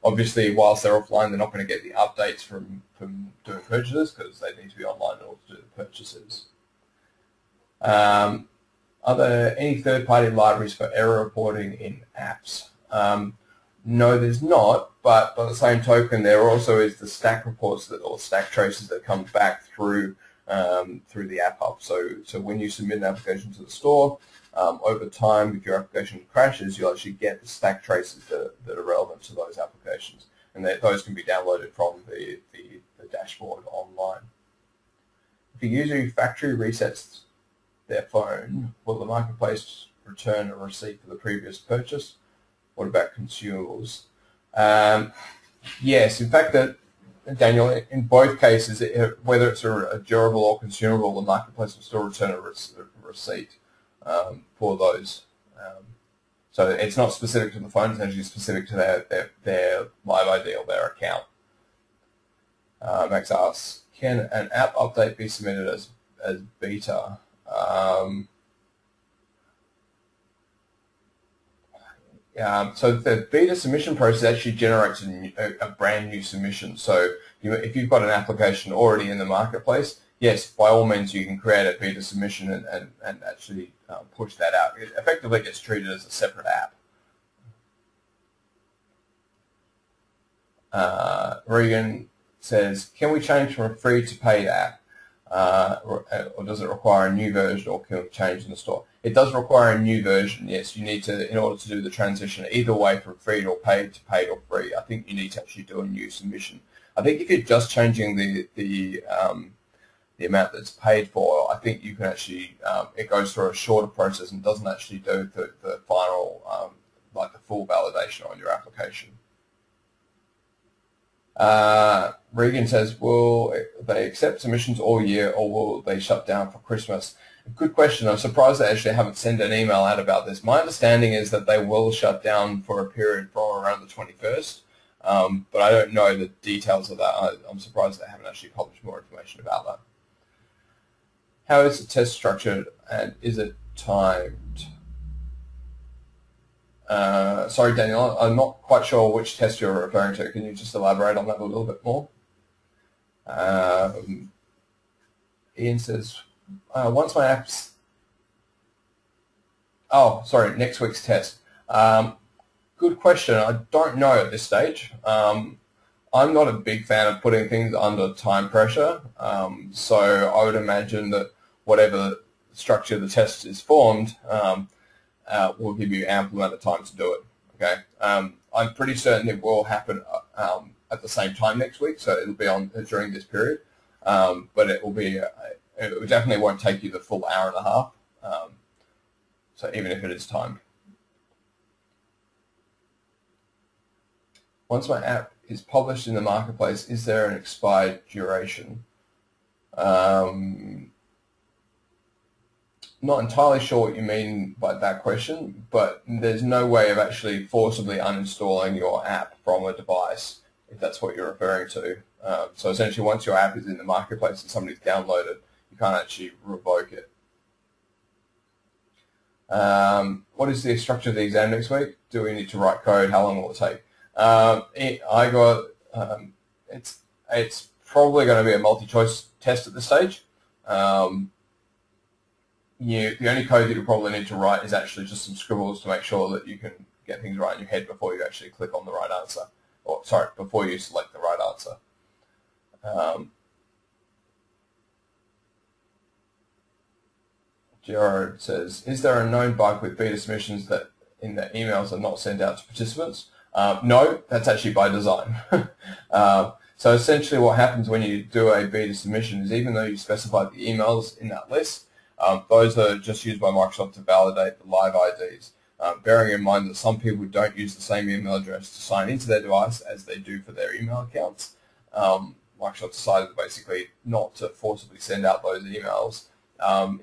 Speaker 1: Obviously, whilst they're offline, they're not going to get the updates from doing purchases because they need to be online in order to do the purchases. Are there any third-party libraries for error reporting in apps? No, there's not, but by the same token, there also is the stack reports or stack traces that come back through the App Hub. So when you submit an application to the store, over time, if your application crashes, you'll actually get the stack traces that are relevant to those applications, and those can be downloaded from the dashboard online. If a user factory resets their phone, will the marketplace return a receipt for the previous purchase? What about consumables? Yes, in fact, Daniel, in both cases, whether it's a durable or consumable, the marketplace will still return a receipt for those. So it's not specific to the phone; it's actually specific to their Live ID or their account. Max asks, can an app update be submitted as beta? So the beta submission process actually generates a brand new submission. So if you've got an application already in the marketplace, yes, by all means you can create a beta submission and actually push that out. It effectively gets treated as a separate app. Regan says, can we change from a free to paid app? or does it require a new version, or can it change in the store? It does require a new version, yes. You need to, in order to do the transition either way from free or paid to paid or free, I think you need to actually do a new submission. I think if you're just changing the amount that's paid for, I think you can actually, it goes through a shorter process and doesn't actually do the final, like the full validation on your application. Regan says, will they accept submissions all year, or will they shut down for Christmas? Good question. I'm surprised they actually haven't sent an email out about this. My understanding is that they will shut down for a period from around the 21st, but I don't know the details of that. I'm surprised they haven't actually published more information about that. How is the test structured, and is it timed? Sorry, Daniel, I'm not quite sure which test you're referring to. Can you just elaborate on that a little bit more? Ian says, once my app's... Oh, sorry, next week's test. Good question. I don't know at this stage. I'm not a big fan of putting things under time pressure, so I would imagine that whatever structure the test is formed will give you ample amount of time to do it. Okay, I'm pretty certain it will happen at the same time next week, so it'll be on during this period, but it will be it definitely won't take you the full hour and a half. So even if it is timed. Once my app is published in the marketplace, is there an expired duration? Not entirely sure what you mean by that question, but there's no way of actually forcibly uninstalling your app from a device, if that's what you're referring to. So essentially, once your app is in the marketplace and somebody's downloaded, you can't actually revoke it. What is the structure of the exam next week? Do we need to write code? How long will it take? It's probably going to be a multi-choice test at this stage. The only code that you probably need to write is actually just some scribbles to make sure that you can get things right in your head before you actually click on the right answer, or sorry, before you select the right answer. Gerard says, is there a known bug with beta submissions that in the emails are not sent out to participants? No, that's actually by design. So essentially what happens when you do a beta submission is, even though you specify the emails in that list, those are just used by Microsoft to validate the live IDs. Bearing in mind that some people don't use the same email address to sign into their device as they do for their email accounts, Microsoft decided basically not to forcibly send out those emails.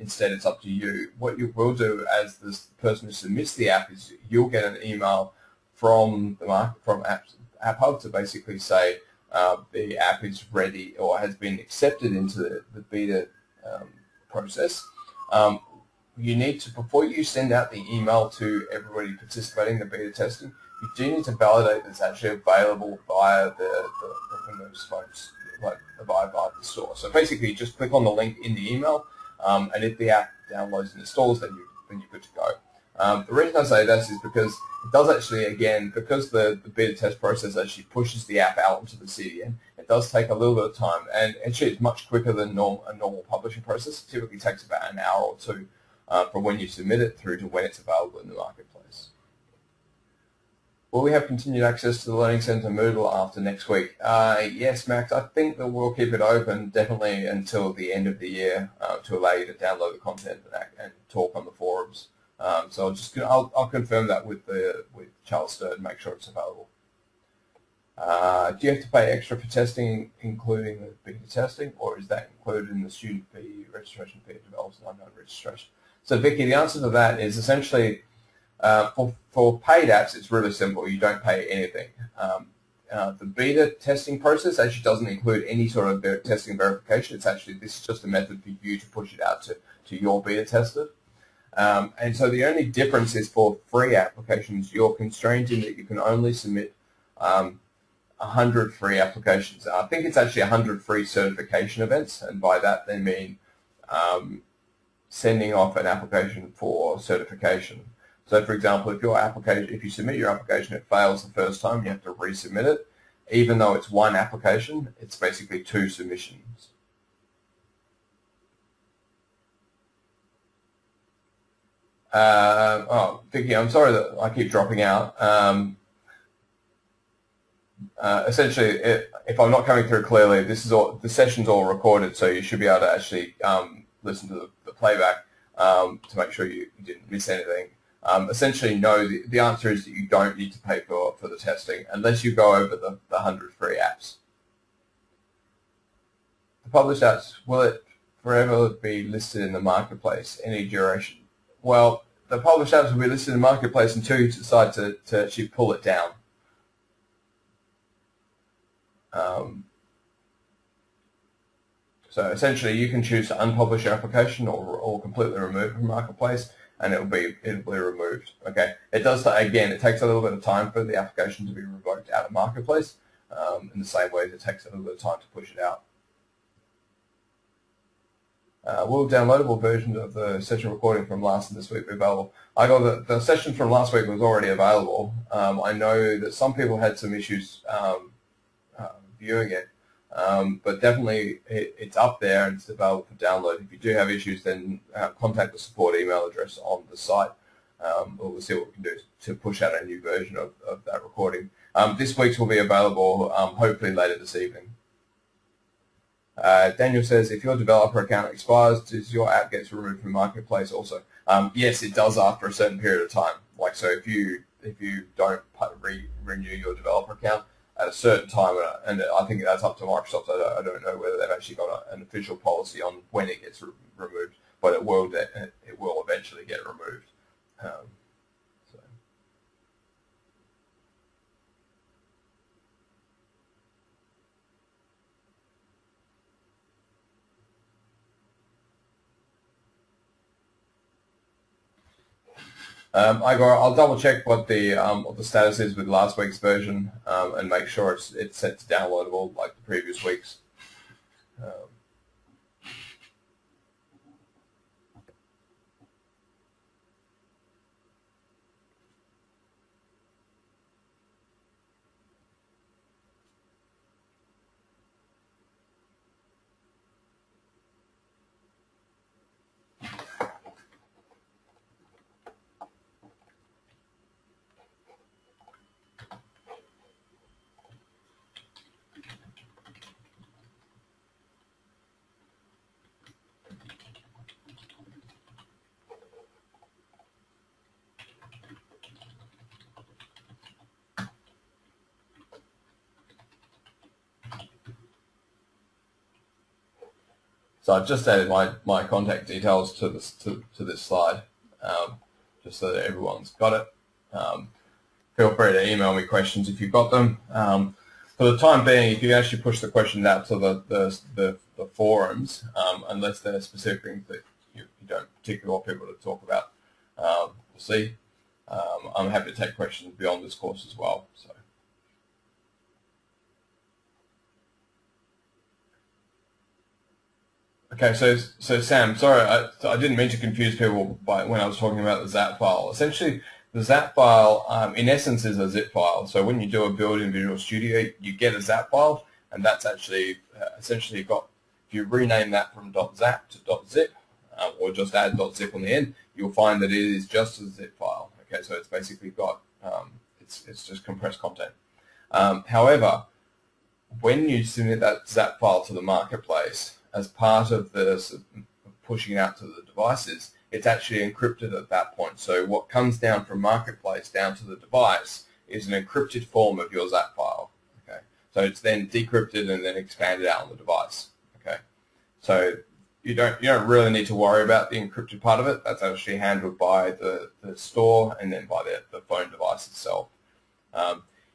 Speaker 1: Instead, it's up to you. What you will do as the person who submits the app is you'll get an email from App Hub to basically say the app is ready or has been accepted into the beta process. You need to, before you send out the email to everybody participating in the beta testing, you do need to validate that it's actually available via the Windows phones, like via the store. So basically, you just click on the link in the email, and if the app downloads and installs, then you're good to go. The reason I say this is because it does actually, again, because the beta test process actually pushes the app out into the CDN, it does take a little bit of time, and actually it's much quicker than a normal publishing process. It typically takes about an hour or two from when you submit it through to when it's available in the marketplace. Will we have continued access to the Learning Center Moodle after next week? Yes, Max, I think that we'll keep it open definitely until the end of the year to allow you to download the content and talk on the forums. So I'll confirm that with Charles Sturt and make sure it's available. Do you have to pay extra for testing, including the beta testing, or is that included in the student fee, registration fee, developers and unknown registration? So Vicky, the answer to that is essentially for paid apps, it's really simple. You don't pay anything. The beta testing process actually doesn't include any sort of testing verification. It's actually, this is just a method for you to push it out to your beta tester. And so the only difference is for free applications, you're constrained in that you can only submit 100 free applications. I think it's actually 100 free certification events, and by that they mean sending off an application for certification. So for example, if you submit your application, it fails the first time, you have to resubmit it. Even though it's one application, it's basically two submissions. Oh, Vicky, I'm sorry that I keep dropping out. Essentially, if I'm not coming through clearly, the session's all recorded, so you should be able to actually listen to the playback to make sure you didn't miss anything. Essentially, no, the answer is that you don't need to pay for the testing unless you go over the 100 free apps. The published apps, will it forever be listed in the marketplace, any duration? Well, the published apps will be listed in the marketplace until you decide to actually pull it down. So essentially, you can choose to unpublish your application or completely remove it from marketplace, and it'll be removed. Okay. It does, again, it takes a little bit of time for the application to be revoked out of marketplace, in the same way as it takes a little bit of time to push it out. Will downloadable versions of the session recording from last and this week be available? I got the session from last week was already available. I know that some people had some issues viewing it, but definitely it's up there and it's available for download. If you do have issues, then contact the support email address on the site. We'll see what we can do to push out a new version of that recording. This week's will be available hopefully later this evening. Daniel says, if your developer account expires, does your app get removed from Marketplace also? Yes, it does after a certain period of time. Like, so if you don't renew your developer account at a certain time, and I think that's up to Microsoft. I don't know whether they've actually got an official policy on when it gets removed, but it will eventually get removed. I'll double check what the status is with last week's version and make sure it's set to downloadable like the previous weeks. So I've just added my contact details to this slide, just so that everyone's got it. Feel free to email me questions if you've got them. For the time being, if you actually push the questions out to the forums, unless they're specific things that you don't particularly want people to talk about, we'll see. I'm happy to take questions beyond this course as well. So. Okay, so Sam, sorry, I didn't mean to confuse people when I was talking about the ZAP file. Essentially, the ZAP file, in essence, is a zip file. So when you do a build in Visual Studio, you get a ZAP file, and that's actually essentially if you rename that from .zap to .zip, or just add .zip on the end, you'll find that it is just a zip file. Okay, so it's basically got it's just compressed content. However, when you submit that ZAP file to the marketplace, as part of the pushing out to the devices, it's actually encrypted at that point. So what comes down from marketplace down to the device is an encrypted form of your ZAP file. Okay, so it's then decrypted and then expanded out on the device. Okay, so you don't really need to worry about the encrypted part of it. That's actually handled by the store and then by the phone device itself.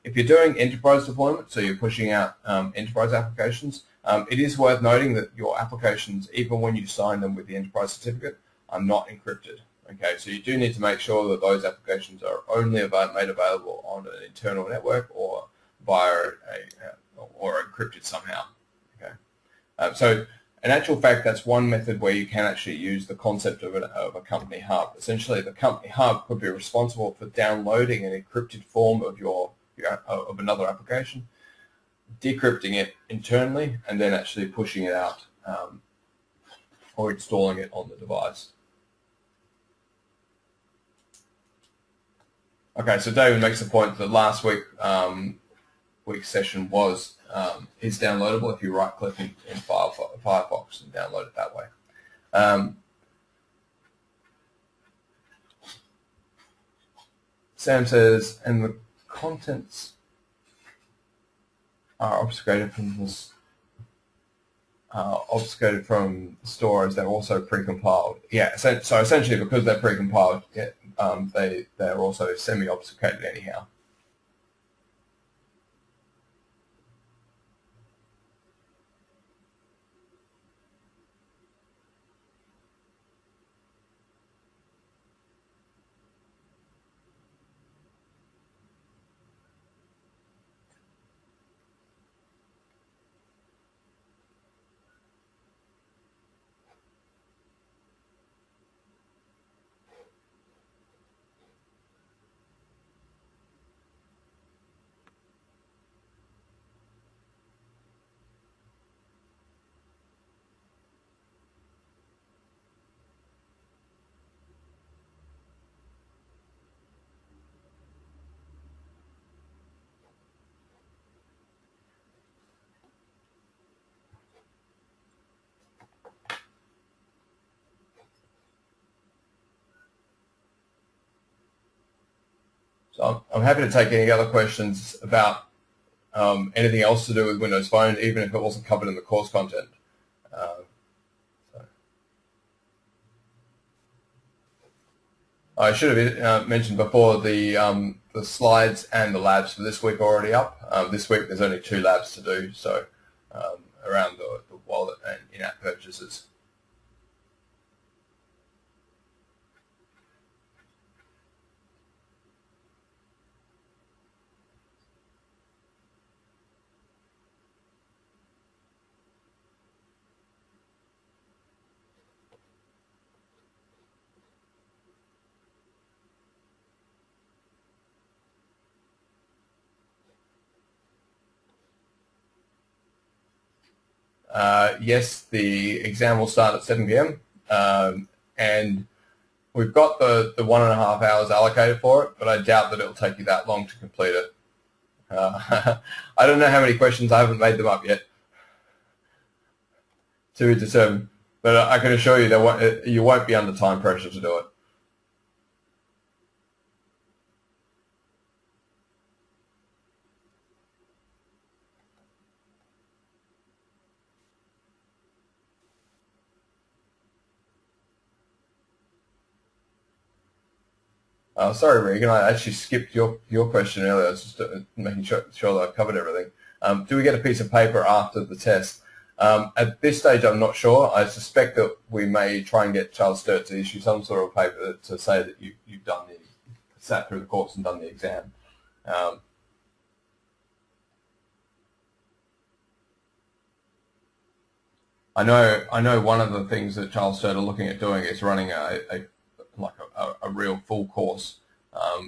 Speaker 1: If you're doing enterprise deployment, so you're pushing out enterprise applications, it is worth noting that your applications, even when you sign them with the enterprise certificate, are not encrypted. Okay, so you do need to make sure that those applications are only made available on an internal network or via or encrypted somehow. Okay, so in actual fact, that's one method where you can actually use the concept of a company hub. Essentially, the company hub could be responsible for downloading an encrypted form of of another application, decrypting it internally, and then actually pushing it out or installing it on the device. Okay, so David makes the point that last week's session is downloadable if you right-click in Firefox and download it that way. Sam says, and the contents are obfuscated from the store as they're also pre-compiled. Yeah, so essentially because they're pre-compiled, they're also semi-obfuscated anyhow. So I'm happy to take any other questions about anything else to do with Windows Phone, even if it wasn't covered in the course content. I should have mentioned before the slides and the labs for this week are already up. This week there's only 2 labs to do, so around the wallet and in-app purchases. Yes, the exam will start at 7 p.m. And we've got the 1.5 hours allocated for it, but I doubt that it'll take you that long to complete it. I don't know how many questions, I haven't made them up yet to determine, but I can assure you that you won't be under time pressure to do it. Sorry, Regan, I actually skipped your question earlier. I was just making sure that I covered everything. Do we get a piece of paper after the test? At this stage, I'm not sure. I suspect that we may try and get Charles Sturt to issue some sort of paper to say that you've sat through the course and done the exam. I know one of the things that Charles Sturt are looking at doing is running a real full course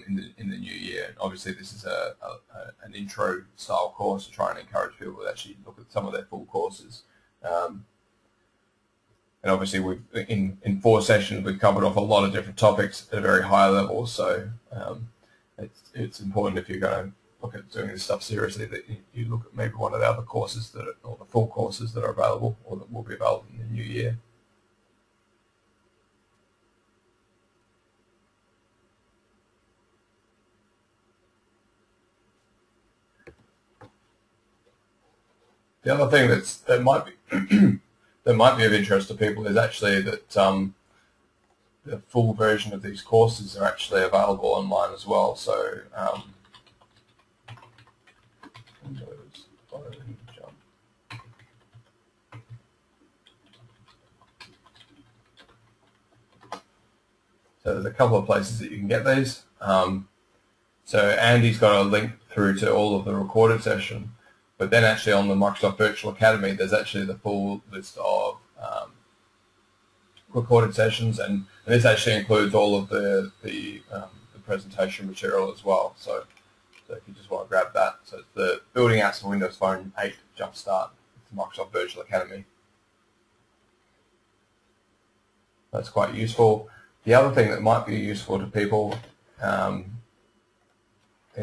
Speaker 1: in the new year. Obviously, this is an intro style course to try and encourage people to actually look at some of their full courses. And obviously, in 4 sessions we've covered off a lot of different topics at a very high level. So it's important if you're going to look at doing this stuff seriously that you look at maybe one of the other courses or the full courses that are available or that will be available in the new year. The other thing that might be of interest to people is actually that the full version of these courses are actually available online as well. So there's a couple of places that you can get these. So Andy's got a link through to all of the recorded session. But then actually on the Microsoft Virtual Academy, there's actually the full list of recorded sessions, and this actually includes all of the presentation material as well. So if you just want to grab that, so it's the Building Apps for Windows Phone 8 Jumpstart, it's Microsoft Virtual Academy. That's quite useful. The other thing that might be useful to people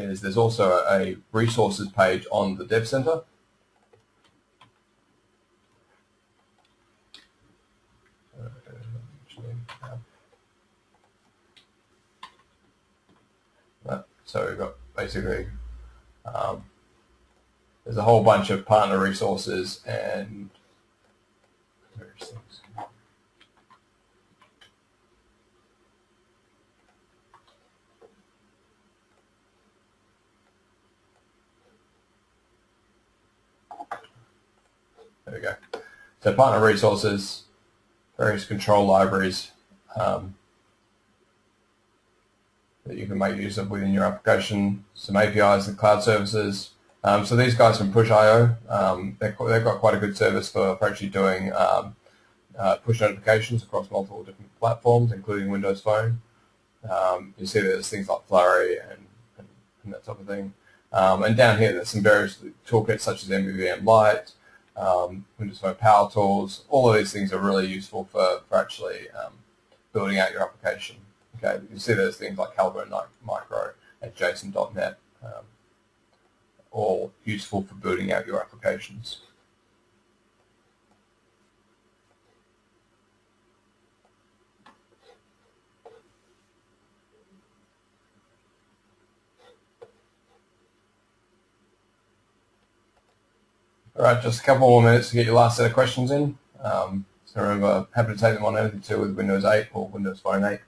Speaker 1: is there's also a resources page on the Dev Center. So we've got basically there's a whole bunch of partner resources and various things. There we go. So partner resources, various control libraries that you can make use of within your application, some APIs and cloud services. So these guys from Push.io, they've got quite a good service for actually doing push notifications across multiple different platforms, including Windows Phone. You see there's things like Flurry and that type of thing. And down here there's some various toolkits such as MVVM Lite, Windows Phone Power Tools. All of these things are really useful for actually building out your application. Okay, you see there's things like Calibre Micro and JSON.NET, all useful for building out your applications. All right, just a couple more minutes to get your last set of questions in. So remember, happy to take them on anything to do with Windows 8 or Windows Phone 8.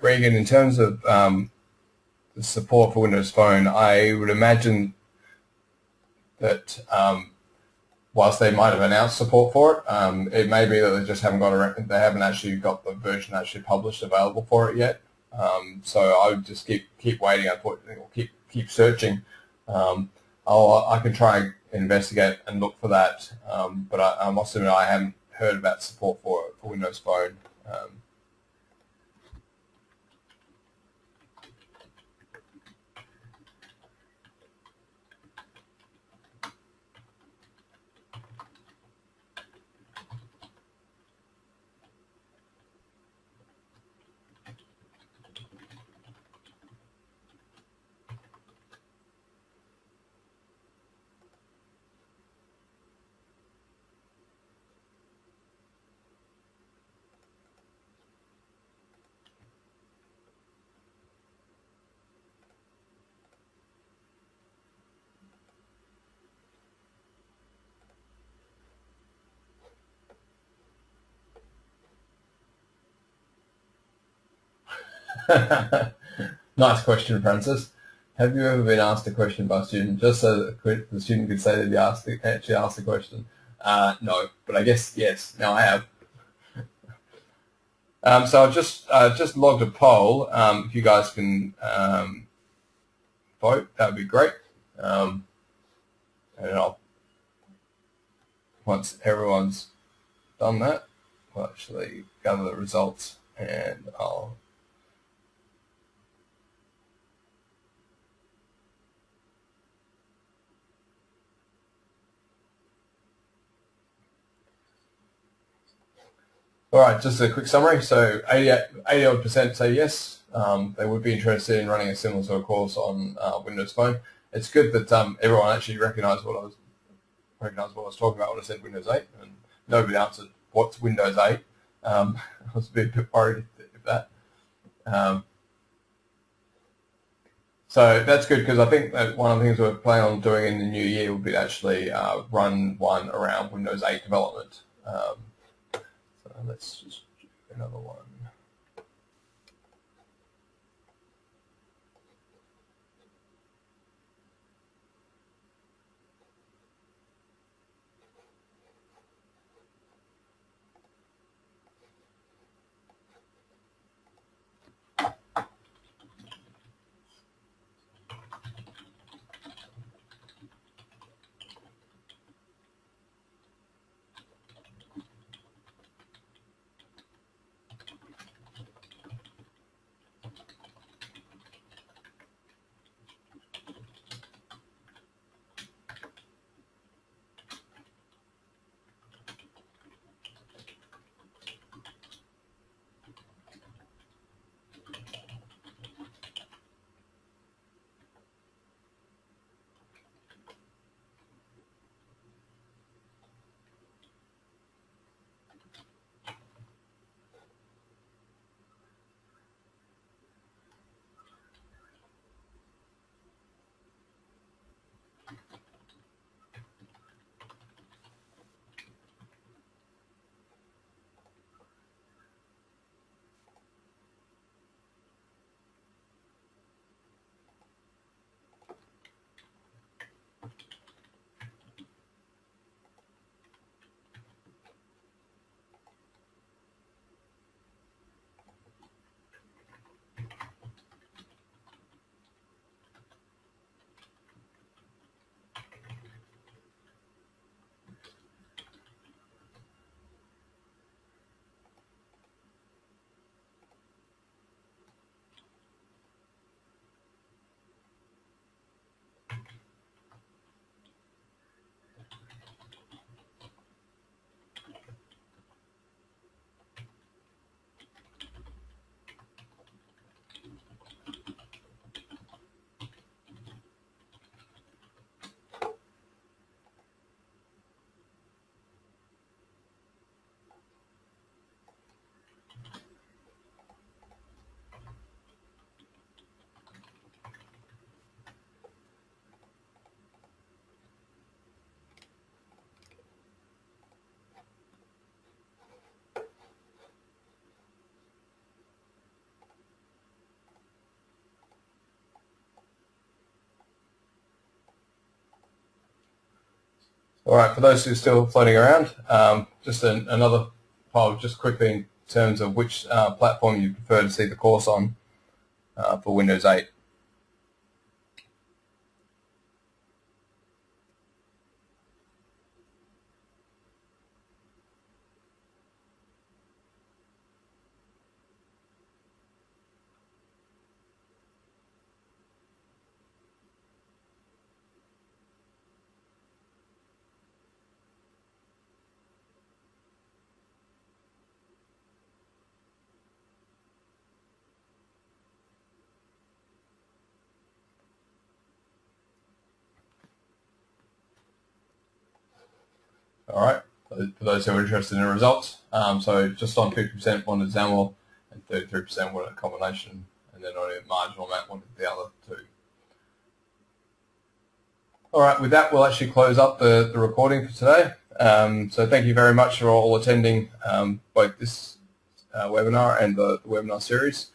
Speaker 1: Regan, in terms of the support for Windows Phone, I would imagine that whilst they might have announced support for it, it may be that they just haven't got around, they haven't actually got the version actually published available for it yet. So I would just keep waiting, unfortunately, or keep searching. I can try and investigate and look for that, but I must admit I haven't heard about support for Windows Phone. Nice question, Francis. Have you ever been asked a question by a student just so that the student could say that you actually asked the question? No, but I guess yes. Now I have. So I've just logged a poll. If you guys can vote, that would be great. And once everyone's done that, we'll actually gather the results and I'll. All right, just a quick summary. So 80% say yes, they would be interested in running a similar sort of course on Windows Phone. It's good that everyone actually recognized what I was talking about when I said Windows 8, and nobody answered what's Windows 8. I was a bit worried if that. So that's good because I think that one of the things we're planning on doing in the new year would be to actually run one around Windows 8 development. So let's just do another one. All right, for those who are still floating around, just another poll, just quickly in terms of which platform you prefer to see the course on for Windows 8. All right, for those who are interested in the results, so just on 50% wanted XAML and 33% wanted a combination, and then only a marginal amount wanted the other two. All right, with that, we'll actually close up the recording for today. So thank you very much for all attending both this webinar and the webinar series.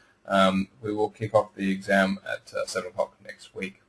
Speaker 1: We will kick off the exam at 7 o'clock next week.